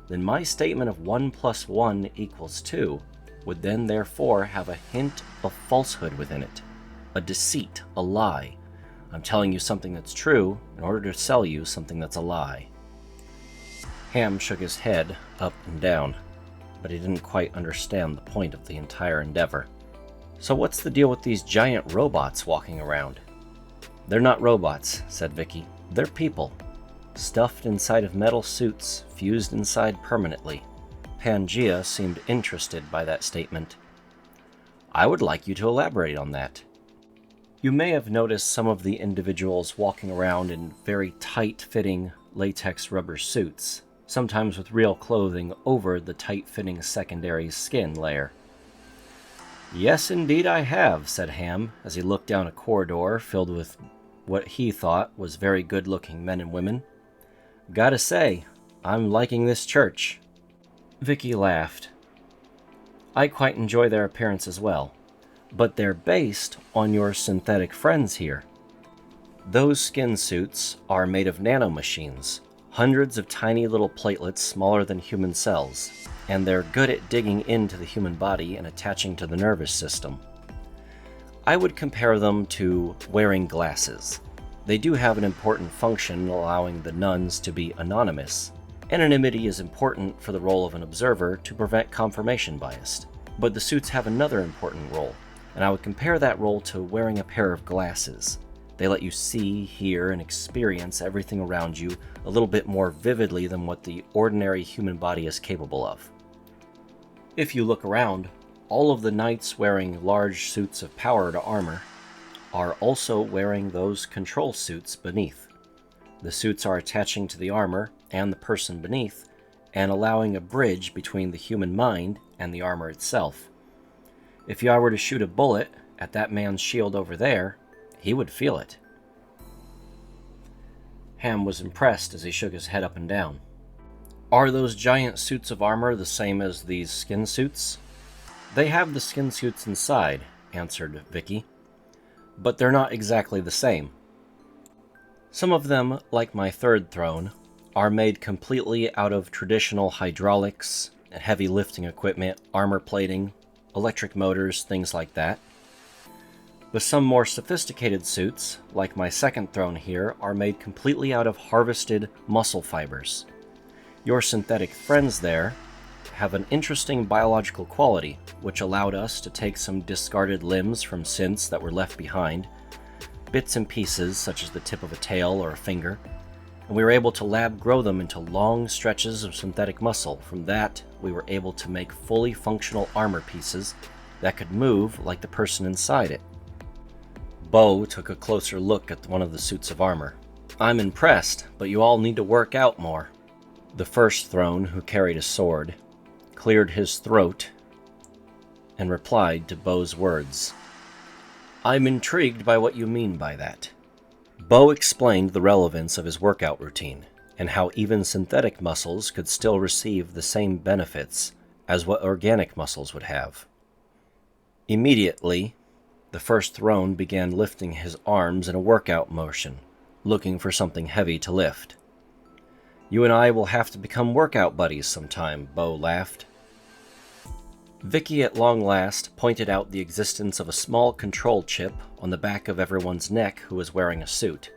then my statement of 1 + 1 = 2 would then therefore have a hint of falsehood within it, a deceit, a lie. I'm telling you something that's true in order to sell you something that's a lie." Ham shook his head up and down, but he didn't quite understand the point of the entire endeavor. "So what's the deal with these giant robots walking around?" "They're not robots," said Vicky. "They're people, stuffed inside of metal suits, fused inside permanently." Pangea seemed interested by that statement. "I would like you to elaborate on that." "You may have noticed some of the individuals walking around in very tight-fitting latex rubber suits, sometimes with real clothing over the tight-fitting secondary skin layer." "Yes, indeed I have," said Ham, as he looked down a corridor filled with what he thought was very good-looking men and women. "Gotta say, I'm liking this church." Vicky laughed. "I quite enjoy their appearance as well, but they're based on your synthetic friends here. Those skin suits are made of nanomachines, hundreds of tiny little platelets smaller than human cells. and they're good at digging into the human body and attaching to the nervous system. I would compare them to wearing glasses. They do have an important function allowing the nuns to be anonymous. Anonymity is important for the role of an observer to prevent confirmation bias. But the suits have another important role, and I would compare that role to wearing a pair of glasses. They let you see, hear, and experience everything around you a little bit more vividly than what the ordinary human body is capable of. If you look around, all of the knights wearing large suits of powered armor are also wearing those control suits beneath. The suits are attaching to the armor and the person beneath, and allowing a bridge between the human mind and the armor itself. If I were to shoot a bullet at that man's shield over there, he would feel it. Ham was impressed as he shook his head up and down. Are those giant suits of armor the same as these skin suits? They have the skin suits inside, answered Vicky, but they're not exactly the same. Some of them, like my third throne, are made completely out of traditional hydraulics, heavy lifting equipment, armor plating, electric motors, things like that. But some more sophisticated suits, like my second throne here, are made completely out of harvested muscle fibers. Your synthetic friends there have an interesting biological quality, which allowed us to take some discarded limbs from synths that were left behind, bits and pieces such as the tip of a tail or a finger, and we were able to lab grow them into long stretches of synthetic muscle. From that, we were able to make fully functional armor pieces that could move like the person inside it. Bo took a closer look at one of the suits of armor. I'm impressed, but you all need to work out more. The first throne, who carried a sword, cleared his throat and replied to Bo's words. I'm intrigued by what you mean by that. Bo explained the relevance of his workout routine, and how even synthetic muscles could still receive the same benefits as what organic muscles would have. Immediately, the first throne began lifting his arms in a workout motion, looking for something heavy to lift. You and I will have to become workout buddies sometime, Bo laughed. Vicky at long last pointed out the existence of a small control chip on the back of everyone's neck who was wearing a suit.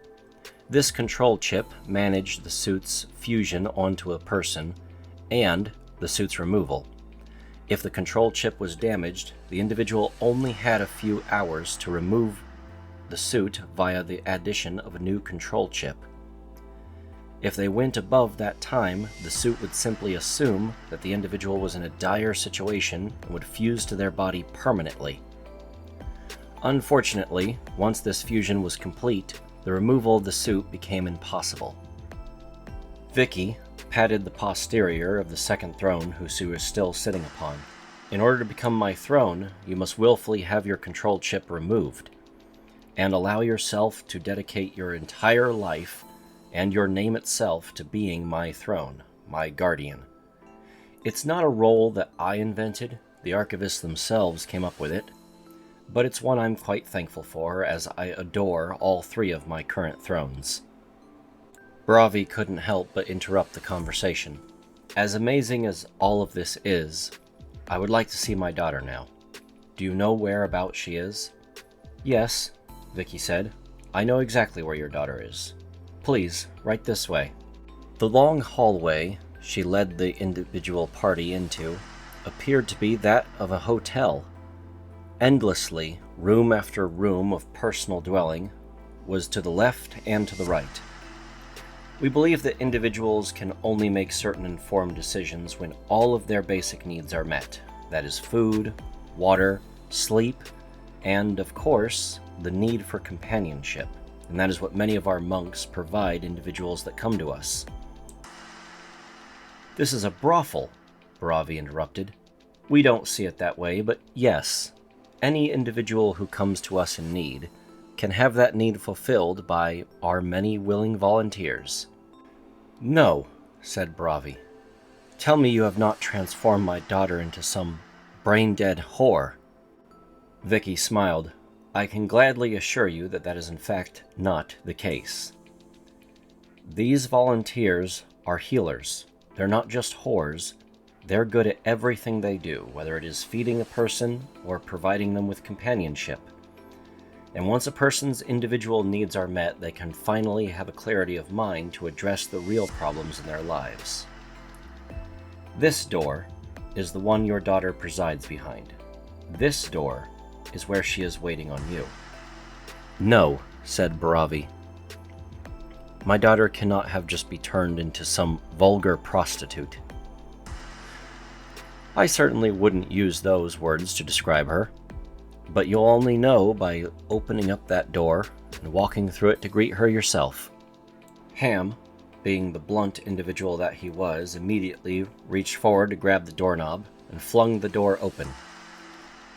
This control chip managed the suit's fusion onto a person and the suit's removal. If the control chip was damaged, the individual only had a few hours to remove the suit via the addition of a new control chip. If they went above that time, the suit would simply assume that the individual was in a dire situation and would fuse to their body permanently. Unfortunately, once this fusion was complete, the removal of the suit became impossible. Vicky patted the posterior of the second throne who she was still sitting upon. In order to become my throne, you must willfully have your control chip removed, and allow yourself to dedicate your entire life and your name itself to being my throne, my guardian. It's not a role that I invented, the archivists themselves came up with it, but it's one I'm quite thankful for, as I adore all three of my current thrones. Bravi couldn't help but interrupt the conversation. As amazing as all of this is, I would like to see my daughter now. Do you know whereabouts she is? Yes, Vicky said. I know exactly where your daughter is. Please, right this way. The long hallway she led the individual party into appeared to be that of a hotel. Endlessly, room after room of personal dwelling was to the left and to the right. We believe that individuals can only make certain informed decisions when all of their basic needs are met. That is food, water, sleep, and, of course, the need for companionship. And that is what many of our monks provide individuals that come to us. This is a brothel, Bravi interrupted. We don't see it that way, but yes, any individual who comes to us in need can have that need fulfilled by our many willing volunteers. No, said Bravi. Tell me you have not transformed my daughter into some brain-dead whore. Vicky smiled. I can gladly assure you that that is in fact not the case. These volunteers are healers. They're not just whores. They're good at everything they do, whether it is feeding a person or providing them with companionship. And once a person's individual needs are met, they can finally have a clarity of mind to address the real problems in their lives. This door is the one your daughter presides behind. This door is where she is waiting on you. No, said Baravi. My daughter cannot have just be turned into some vulgar prostitute. I certainly wouldn't use those words to describe her, but you'll only know by opening up that door and walking through it to greet her yourself. Ham, being the blunt individual that he was, immediately reached forward to grab the doorknob and flung the door open.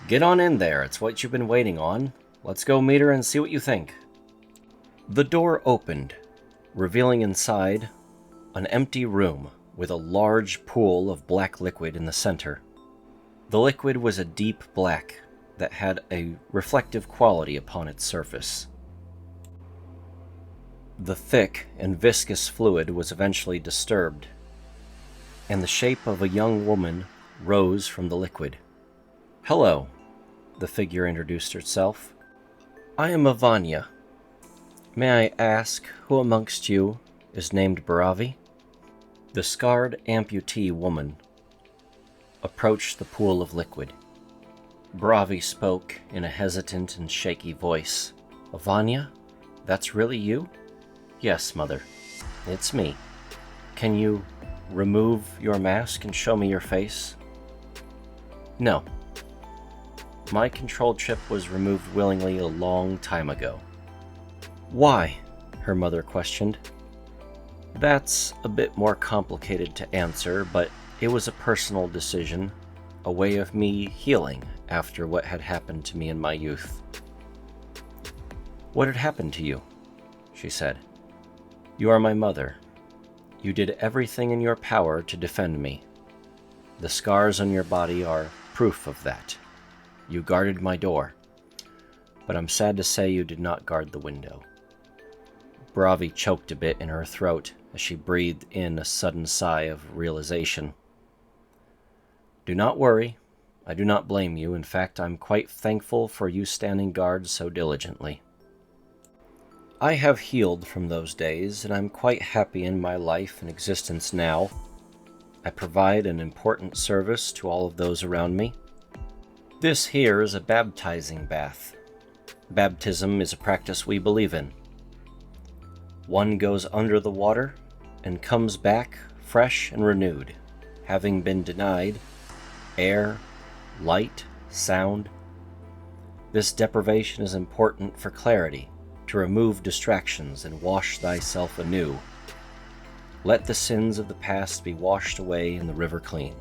Get on in there, it's what you've been waiting on. Let's go meet her and see what you think. The door opened, revealing inside an empty room with a large pool of black liquid in the center. The liquid was a deep black that had a reflective quality upon its surface. The thick and viscous fluid was eventually disturbed, and the shape of a young woman rose from the liquid. Hello, the figure introduced herself. I am Avanya. May I ask who amongst you is named Baravi? The scarred amputee woman approached the pool of liquid. Baravi spoke in a hesitant and shaky voice. Avanya, that's really you? Yes, Mother, it's me. Can you remove your mask and show me your face? No. My control chip was removed willingly a long time ago. Why? Her mother questioned. That's a bit more complicated to answer, but it was a personal decision, a way of me healing after what had happened to me in my youth. What had happened to you? She said. You are my mother. You did everything in your power to defend me. The scars on your body are proof of that. You guarded my door, but I'm sad to say you did not guard the window. Baravi choked a bit in her throat as she breathed in a sudden sigh of realization. Do not worry. I do not blame you. In fact, I'm quite thankful for you standing guard so diligently. I have healed from those days, and I'm quite happy in my life and existence now. I provide an important service to all of those around me. This here is a baptizing bath. Baptism is a practice we believe in. One goes under the water and comes back fresh and renewed, having been denied air, light, sound. This deprivation is important for clarity, to remove distractions and wash thyself anew. Let the sins of the past be washed away in the river clean.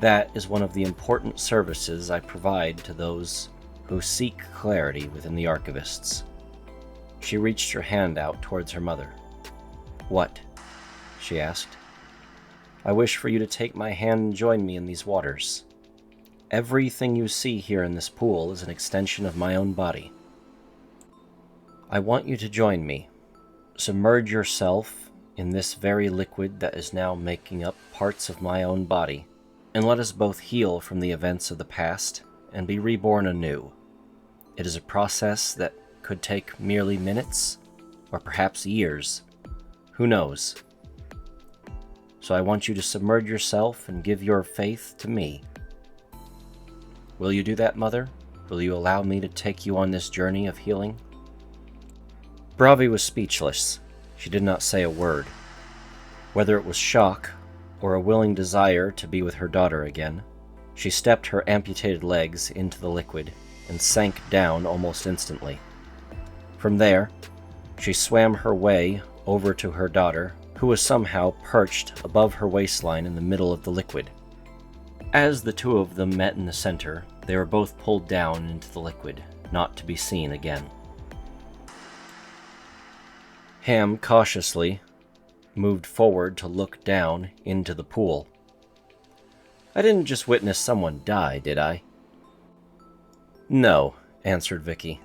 That is one of the important services I provide to those who seek clarity within the archivists. She reached her hand out towards her mother. What? She asked. I wish for you to take my hand and join me in these waters. Everything you see here in this pool is an extension of my own body. I want you to join me. Submerge yourself in this very liquid that is now making up parts of my own body, and let us both heal from the events of the past and be reborn anew. It is a process that could take merely minutes, or perhaps years. Who knows? So I want you to submerge yourself and give your faith to me. Will you do that, Mother? Will you allow me to take you on this journey of healing? Baravi was speechless. She did not say a word. Whether it was shock or a willing desire to be with her daughter again, she stepped her amputated legs into the liquid and sank down almost instantly. From there, she swam her way over to her daughter, who was somehow perched above her waistline in the middle of the liquid. As the two of them met in the center, they were both pulled down into the liquid, not to be seen again. Ham cautiously moved forward to look down into the pool. I didn't just witness someone die, did I? No, answered Vicky.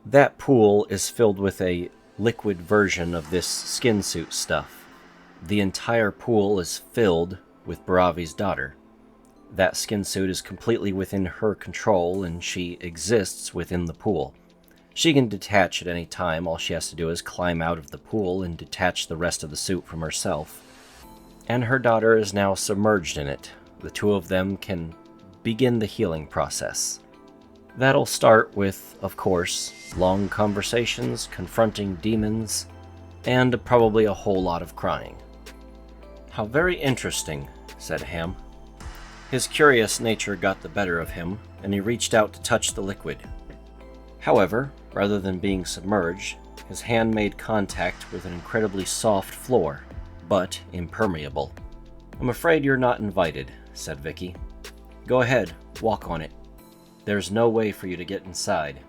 That pool is filled with a liquid version of this skin suit stuff. The entire pool is filled with Baravi's daughter. That skin suit is completely within her control, and she exists within the pool. She can detach at any time. All she has to do is climb out of the pool and detach the rest of the suit from herself. And her daughter is now submerged in it. The two of them can begin the healing process. That'll start with, of course, long conversations, confronting demons, and probably a whole lot of crying. "How very interesting," said Ham. His curious nature got the better of him, and he reached out to touch the liquid. However, rather than being submerged, his hand made contact with an incredibly soft floor, but impermeable. "I'm afraid you're not invited," said Vicky. "Go ahead, walk on it. There's no way for you to get inside.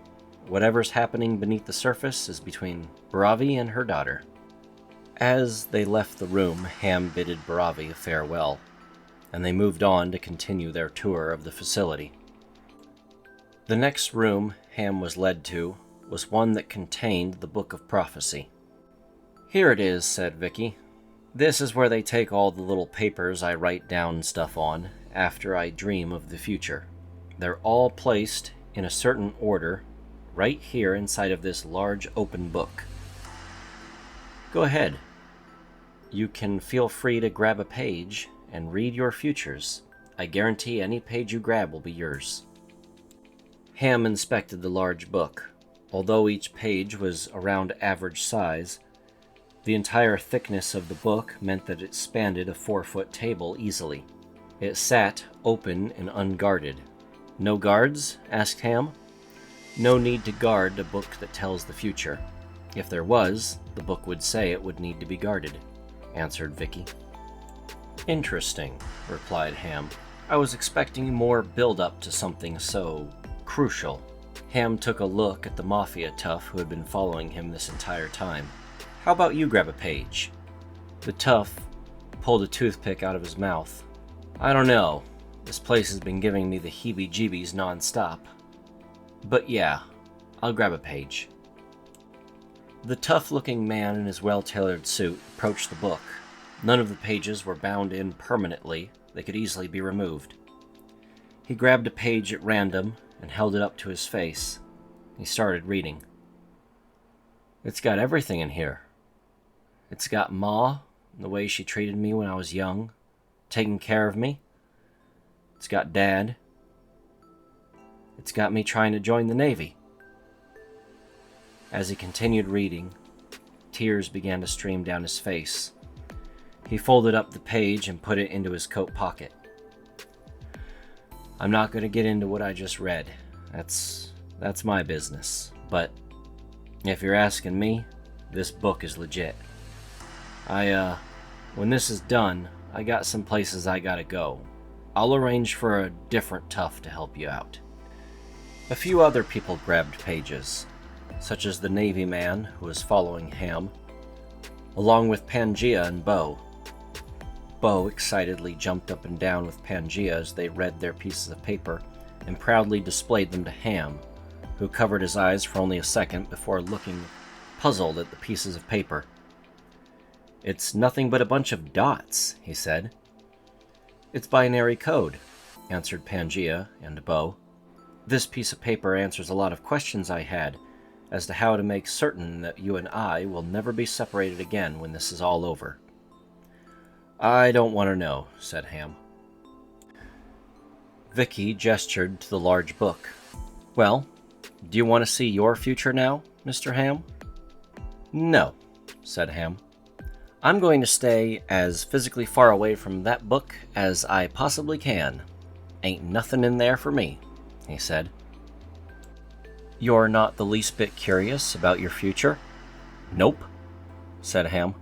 Whatever's happening beneath the surface is between Baravi and her daughter." As they left the room, Ham bidded Baravi farewell, and they moved on to continue their tour of the facility. The next room Ham was led to was one that contained the Book of Prophecy. "Here it is," said Vicky. "This is where they take all the little papers I write down stuff on after I dream of the future. They're all placed in a certain order right here inside of this large open book. Go ahead. You can feel free to grab a page and read your futures. I guarantee any page you grab will be yours." Ham inspected the large book. Although each page was around average size, the entire thickness of the book meant that it spanned a 4-foot table easily. It sat open and unguarded. "No guards?" asked Ham. "No need to guard a book that tells the future. If there was, the book would say it would need to be guarded," answered Vicky. "Interesting," replied Ham. "I was expecting more build-up to something so crucial." Ham took a look at the Mafia tough who had been following him this entire time. "How about you grab a page?" The tough pulled a toothpick out of his mouth. "I don't know. This place has been giving me the heebie-jeebies non-stop. But yeah, I'll grab a page." The tough-looking man in his well-tailored suit approached the book. None of the pages were bound in permanently. They could easily be removed. He grabbed a page at random and held it up to his face. He started reading. "It's got everything in here. It's got Ma, and the way she treated me when I was young, taking care of me. It's got Dad. It's got me trying to join the Navy." As he continued reading, tears began to stream down his face. He folded up the page and put it into his coat pocket. "I'm not going to get into what I just read. That's my business. But if you're asking me, this book is legit. When this is done, I got some places I gotta go. I'll arrange for a different tough to help you out." A few other people grabbed pages, such as the Navy man who was following Ham, along with Pangea and Bo. Bo excitedly jumped up and down with Pangea as they read their pieces of paper and proudly displayed them to Ham, who covered his eyes for only a second before looking puzzled at the pieces of paper. "It's nothing but a bunch of dots," he said. "It's binary code," answered Pangea and Bo. "This piece of paper answers a lot of questions I had as to how to make certain that you and I will never be separated again when this is all over." "I don't want to know," said Ham. Vicky gestured to the large book. "Well, do you want to see your future now, Mr. Ham?" "No," said Ham. "I'm going to stay as physically far away from that book as I possibly can. Ain't nothing in there for me," he said. "You're not the least bit curious about your future?" "Nope," said Ham.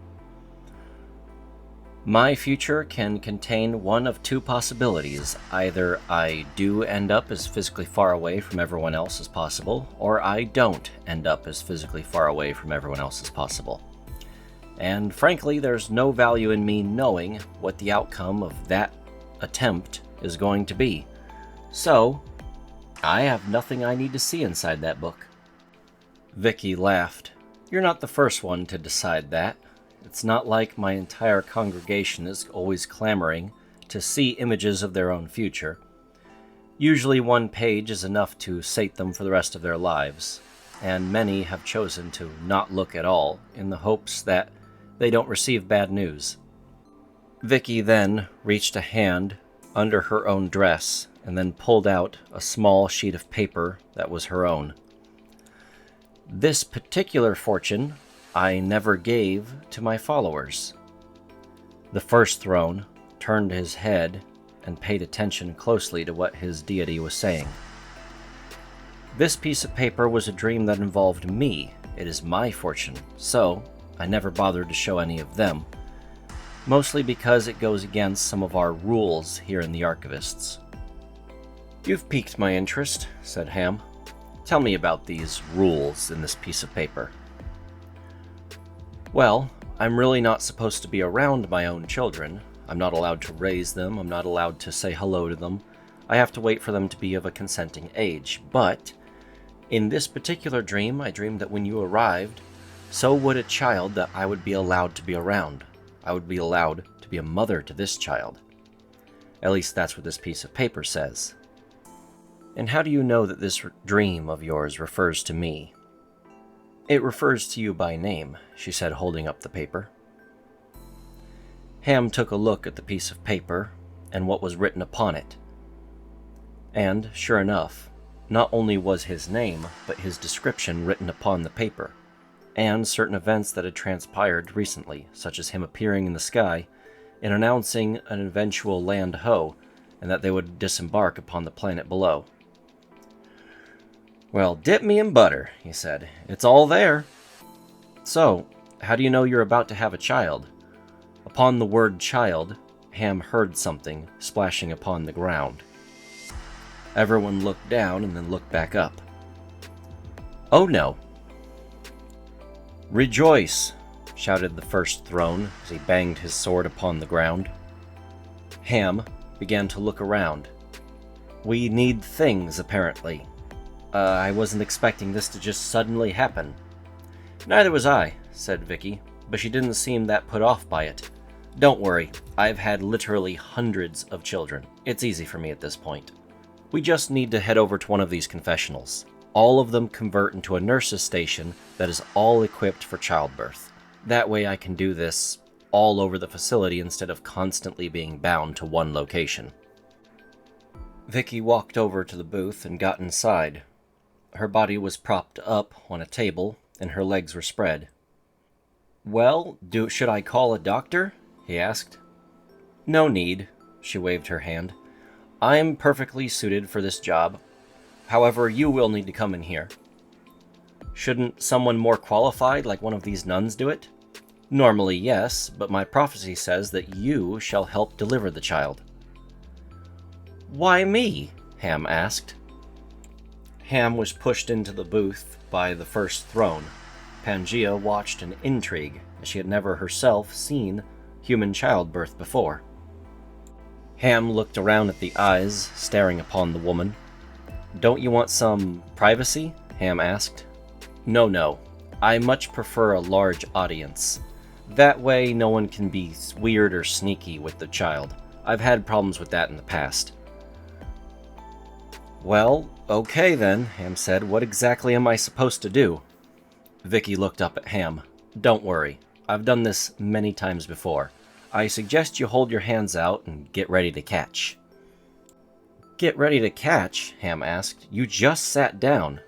"My future can contain one of two possibilities. Either I do end up as physically far away from everyone else as possible, or I don't end up as physically far away from everyone else as possible. And frankly, there's no value in me knowing what the outcome of that attempt is going to be. So, I have nothing I need to see inside that book." Vicky laughed. "You're not the first one to decide that. It's not like my entire congregation is always clamoring to see images of their own future. Usually one page is enough to sate them for the rest of their lives, and many have chosen to not look at all in the hopes that they don't receive bad news. Vicky then reached a hand under her own dress and then pulled out a small sheet of paper that was her own. This particular fortune I never gave to my followers. The first throne turned his head and paid attention closely to what his deity was saying. This piece of paper was a dream that involved me. It is my fortune, so I never bothered to show any of them, mostly because it goes against some of our rules here in the Archivists. "You've piqued my interest," said Ham. "Tell me about these rules in this piece of paper." "Well, I'm really not supposed to be around my own children. I'm not allowed to raise them. I'm not allowed to say hello to them. I have to wait for them to be of a consenting age. But in this particular dream, I dreamed that when you arrived, so would a child that I would be allowed to be around. I would be allowed to be a mother to this child. At least that's what this piece of paper says." "And how do you know that this dream of yours refers to me?" "It refers to you by name," she said, holding up the paper. Ham took a look at the piece of paper and what was written upon it. And, sure enough, not only was his name, but his description written upon the paper, and certain events that had transpired recently, such as him appearing in the sky and announcing an eventual land-ho, and that they would disembark upon the planet below. "Well, dip me in butter," he said. "It's all there." "So, how do you know you're about to have a child?" Upon the word child, Ham heard something splashing upon the ground. Everyone looked down and then looked back up. "Oh no." "Rejoice!" shouted the first throne as he banged his sword upon the ground. Ham began to look around. "We need things, apparently. I wasn't expecting this to just suddenly happen." "Neither was I," said Vicky, but she didn't seem that put off by it. "Don't worry, I've had literally hundreds of children. It's easy for me at this point. We just need to head over to one of these confessionals. All of them convert into a nurse's station that is all equipped for childbirth. That way I can do this all over the facility instead of constantly being bound to one location." Vicky walked over to the booth and got inside. Her body was propped up on a table, and her legs were spread. "Well, should I call a doctor?" he asked. "No need," she waved her hand. "I'm perfectly suited for this job. However, you will need to come in here." "Shouldn't someone more qualified, like one of these nuns, do it?" "Normally, yes, but my prophecy says that you shall help deliver the child." "Why me?" Ham asked. Ham was pushed into the booth by the first throne. Pangaea watched in intrigue, as she had never herself seen human childbirth before. Ham looked around at the eyes staring upon the woman. "Don't you want some privacy?" Ham asked. No. I much prefer a large audience. That way no one can be weird or sneaky with the child. I've had problems with that in the past." "Well, okay then," Ham said. "What exactly am I supposed to do?" Vicky looked up at Ham. "Don't worry. I've done this many times before. I suggest you hold your hands out and get ready to catch." "Get ready to catch?" Ham asked. "You just sat down."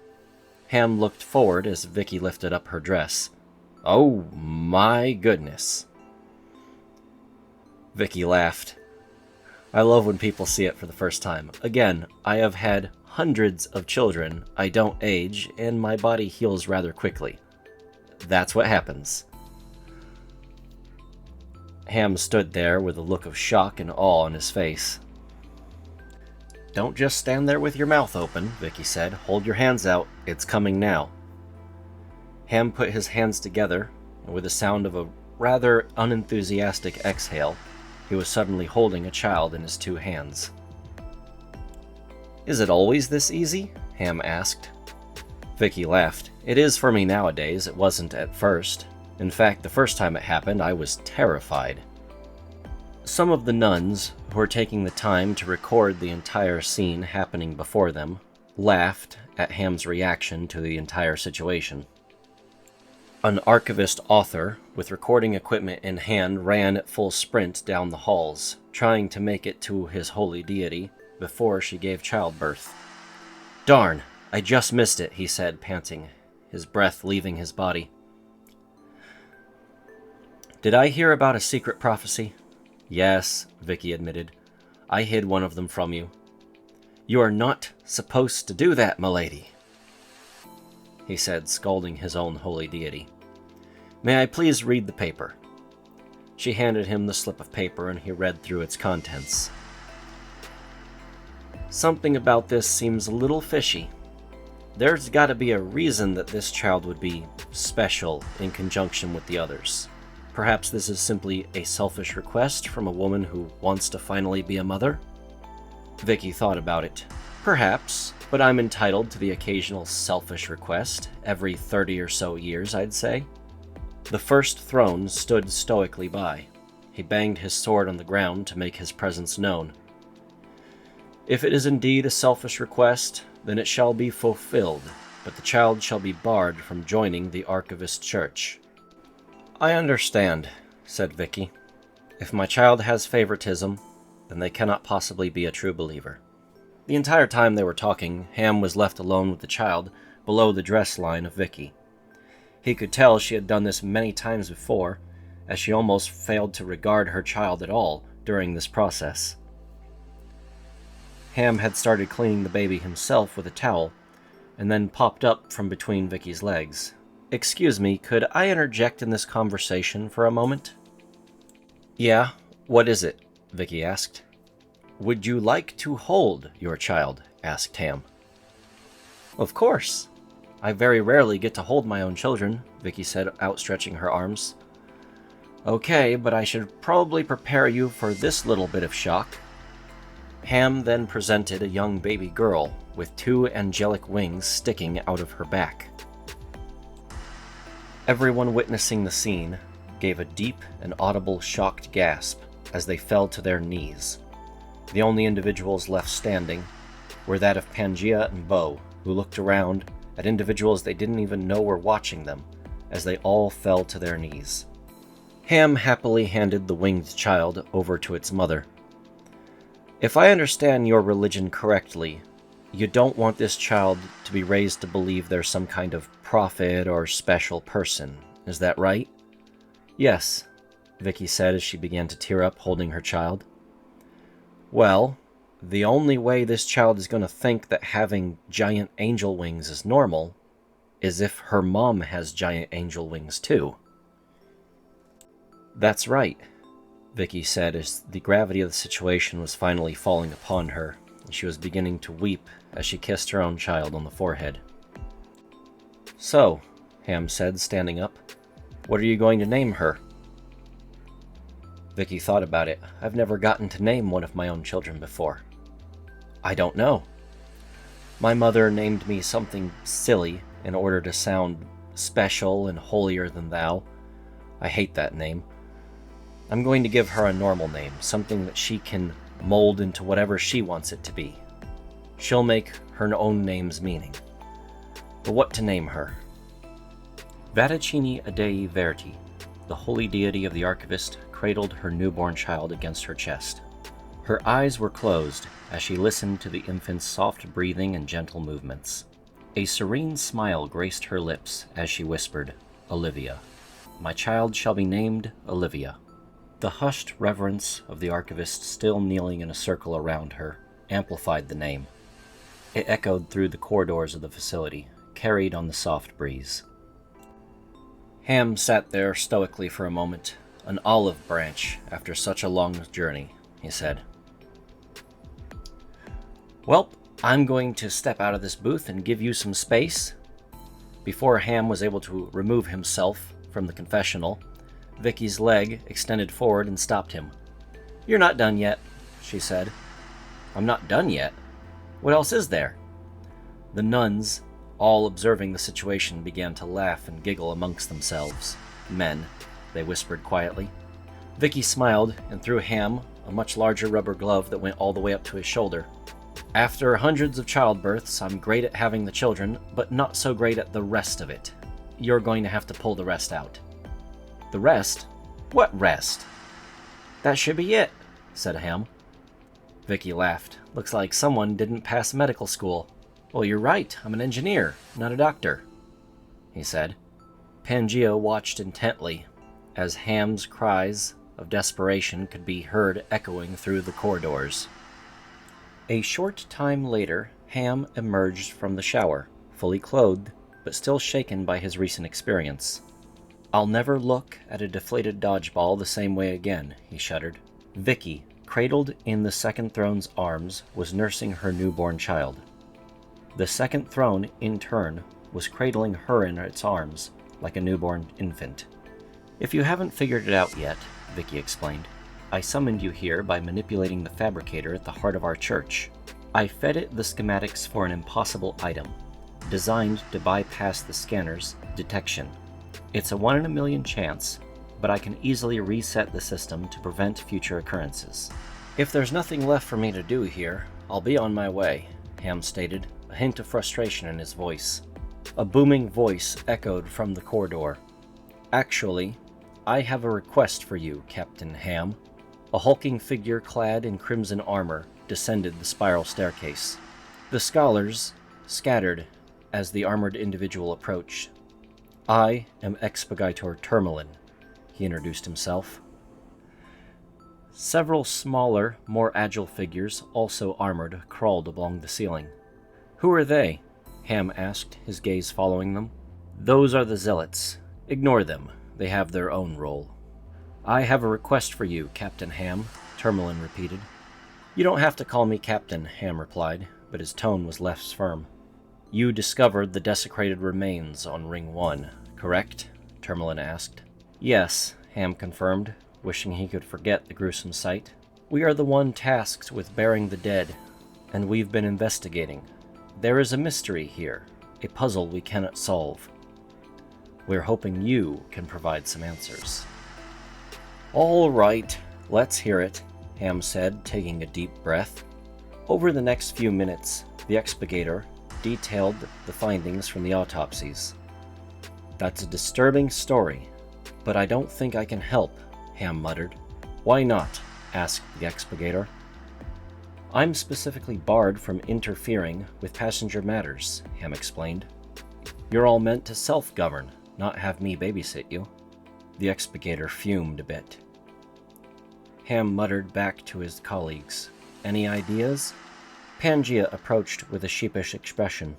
Ham looked forward as Vicky lifted up her dress. "Oh my goodness." Vicky laughed. "I love when people see it for the first time. Again, I have had hundreds of children. I don't age, and my body heals rather quickly. That's what happens." Ham stood there with a look of shock and awe on his face. "Don't just stand there with your mouth open," Vicky said. "Hold your hands out. It's coming now." Ham put his hands together, and with the sound of a rather unenthusiastic exhale, he was suddenly holding a child in his two hands. "Is it always this easy?" Ham asked. Vicky laughed. "It is for me nowadays. It wasn't at first. In fact, the first time it happened, I was terrified. Some of the nuns, who were taking the time to record the entire scene happening before them, laughed at Ham's reaction to the entire situation. An archivist author, with recording equipment in hand, ran at full sprint down the halls, trying to make it to his holy deity before she gave childbirth. "Darn, I just missed it," he said, panting, his breath leaving his body. "Did I hear about a secret prophecy?" "Yes," Vicky admitted. "I hid one of them from you." "You are not supposed to do that, milady," he said, scolding his own holy deity. "May I please read the paper?" She handed him the slip of paper, and he read through its contents. "Something about this seems a little fishy. There's got to be a reason that this child would be special in conjunction with the others. Perhaps this is simply a selfish request from a woman who wants to finally be a mother?" Vicky thought about it. "Perhaps, but I'm entitled to the occasional selfish request, every 30 or so years, I'd say." The first throne stood stoically by. He banged his sword on the ground to make his presence known. "If it is indeed a selfish request, then it shall be fulfilled, but the child shall be barred from joining the Archivist Church." "I understand," said Vicky. "If my child has favoritism, then they cannot possibly be a true believer." The entire time they were talking, Ham was left alone with the child below the dress line of Vicky. He could tell she had done this many times before, as she almost failed to regard her child at all during this process. Ham had started cleaning the baby himself with a towel, and then popped up from between Vicky's legs. "Excuse me, could I interject in this conversation for a moment?" "Yeah, what is it?" Vicky asked. "Would you like to hold your child?" asked Ham. "Of course. I very rarely get to hold my own children," Vicky said, outstretching her arms. "Okay, but I should probably prepare you for this little bit of shock." Ham then presented a young baby girl with 2 angelic wings sticking out of her back. Everyone witnessing the scene gave a deep and audible shocked gasp as they fell to their knees. The only individuals left standing were that of Pangea and Bo, who looked around at individuals they didn't even know were watching them, as they all fell to their knees. Ham happily handed the winged child over to its mother. "If I understand your religion correctly, you don't want this child to be raised to believe there's some kind of prophet or special person, is that right?" "Yes," Vicky said as she began to tear up holding her child. "Well, the only way this child is going to think that having giant angel wings is normal is if her mom has giant angel wings too." "That's right," Vicky said as the gravity of the situation was finally falling upon her, and she was beginning to weep as she kissed her own child on the forehead. "So," Ham said, standing up, "what are you going to name her?" Vicky thought about it. "I've never gotten to name one of my own children before." "I don't know. My mother named me something silly in order to sound special and holier than thou. I hate that name. I'm going to give her a normal name, something that she can mold into whatever she wants it to be. She'll make her own name's meaning. But what to name her?" Vaticini Adei Verti, the holy deity of the archivist, cradled her newborn child against her chest. Her eyes were closed as she listened to the infant's soft breathing and gentle movements. A serene smile graced her lips as she whispered, "Olivia. My child shall be named Olivia." The hushed reverence of the archivist still kneeling in a circle around her amplified the name. It echoed through the corridors of the facility, carried on the soft breeze. Ham sat there stoically for a moment. "An olive branch after such a long journey," he said. "Well, I'm going to step out of this booth and give you some space." Before Ham was able to remove himself from the confessional, Vicky's leg extended forward and stopped him. "You're not done yet," she said. "I'm not done yet? What else is there?" The nuns, all observing the situation, began to laugh and giggle amongst themselves. Men, they whispered quietly. Vicky smiled and threw Ham a much larger rubber glove that went all the way up to his shoulder. After hundreds of childbirths, I'm great at having the children, but not so great at the rest of it. You're going to have to pull the rest out. The rest? What rest? That should be it, said Ham. Vicky laughed. Looks like someone didn't pass medical school. Well, you're right. I'm an engineer, not a doctor, he said. Pangea watched intently as Ham's cries of desperation could be heard echoing through the corridors. A short time later, Ham emerged from the shower, fully clothed, but still shaken by his recent experience. I'll never look at a deflated dodgeball the same way again, he shuddered. Vicky, cradled in the second throne's arms, was nursing her newborn child. The second throne, in turn, was cradling her in its arms, like a newborn infant. If you haven't figured it out yet, Vicky explained, I summoned you here by manipulating the fabricator at the heart of our church. I fed it the schematics for an impossible item, designed to bypass the scanner's detection. It's a 1 in a million chance, but I can easily reset the system to prevent future occurrences. If there's nothing left for me to do here, I'll be on my way, Ham stated, a hint of frustration in his voice. A booming voice echoed from the corridor. Actually, I have a request for you, Captain Ham. A hulking figure clad in crimson armor descended the spiral staircase. The scholars scattered as the armored individual approached. I am Expurgator Tourmalin, he introduced himself. Several smaller, more agile figures, also armored, crawled along the ceiling. Who are they? Ham asked, his gaze following them. Those are the zealots. Ignore them. They have their own role. I have a request for you, Captain Ham, Tourmalin repeated. You don't have to call me Captain, Ham replied, but his tone was less firm. You discovered the desecrated remains on Ring 1, correct? Tourmalin asked. Yes, Ham confirmed, wishing he could forget the gruesome sight. We are the one tasked with burying the dead, and we've been investigating. There is a mystery here, a puzzle we cannot solve. We're hoping you can provide some answers. All right, let's hear it, Ham said, taking a deep breath. Over the next few minutes, the Expurgator detailed the findings from the autopsies. That's a disturbing story, but I don't think I can help, Ham muttered. Why not? Asked the Expurgator. I'm specifically barred from interfering with passenger matters, Ham explained. You're all meant to self-govern, not have me babysit you. The Expurgator fumed a bit. Ham muttered back to his colleagues. Any ideas? Pangea approached with a sheepish expression.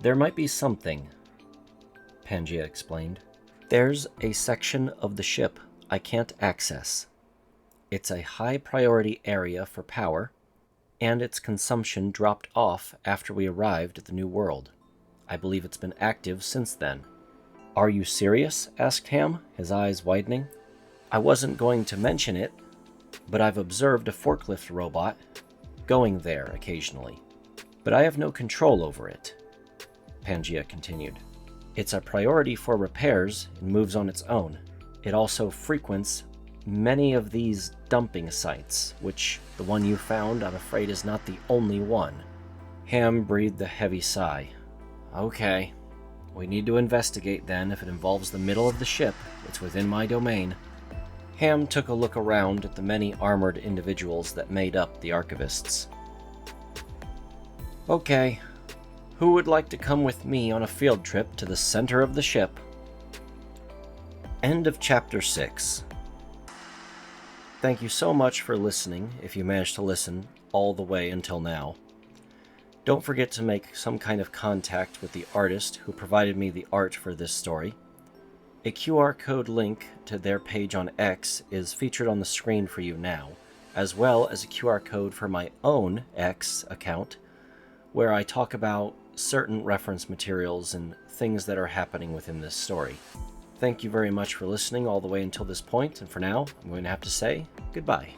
There might be something, Pangea explained. There's a section of the ship I can't access. It's a high-priority area for power, and its consumption dropped off after we arrived at the New World. I believe it's been active since then. Are you serious? Asked Ham, his eyes widening. I wasn't going to mention it, but I've observed a forklift robot going there occasionally. But I have no control over it, Pangea continued. It's a priority for repairs and moves on its own. It also frequents many of these dumping sites, which the one you found, I'm afraid, is not the only one. Ham breathed a heavy sigh. Okay. We need to investigate then. If it involves the middle of the ship, it's within my domain. Ham took a look around at the many armored individuals that made up the archivists. Okay, who would like to come with me on a field trip to the center of the ship? End of Chapter 6. Thank you so much for listening, if you managed to listen all the way until now. Don't forget to make some kind of contact with the artist who provided me the art for this story. A QR code link to their page on X is featured on the screen for you now, as well as a QR code for my own X account, where I talk about certain reference materials and things that are happening within this story. Thank you very much for listening all the way until this point, and for now, I'm going to have to say goodbye.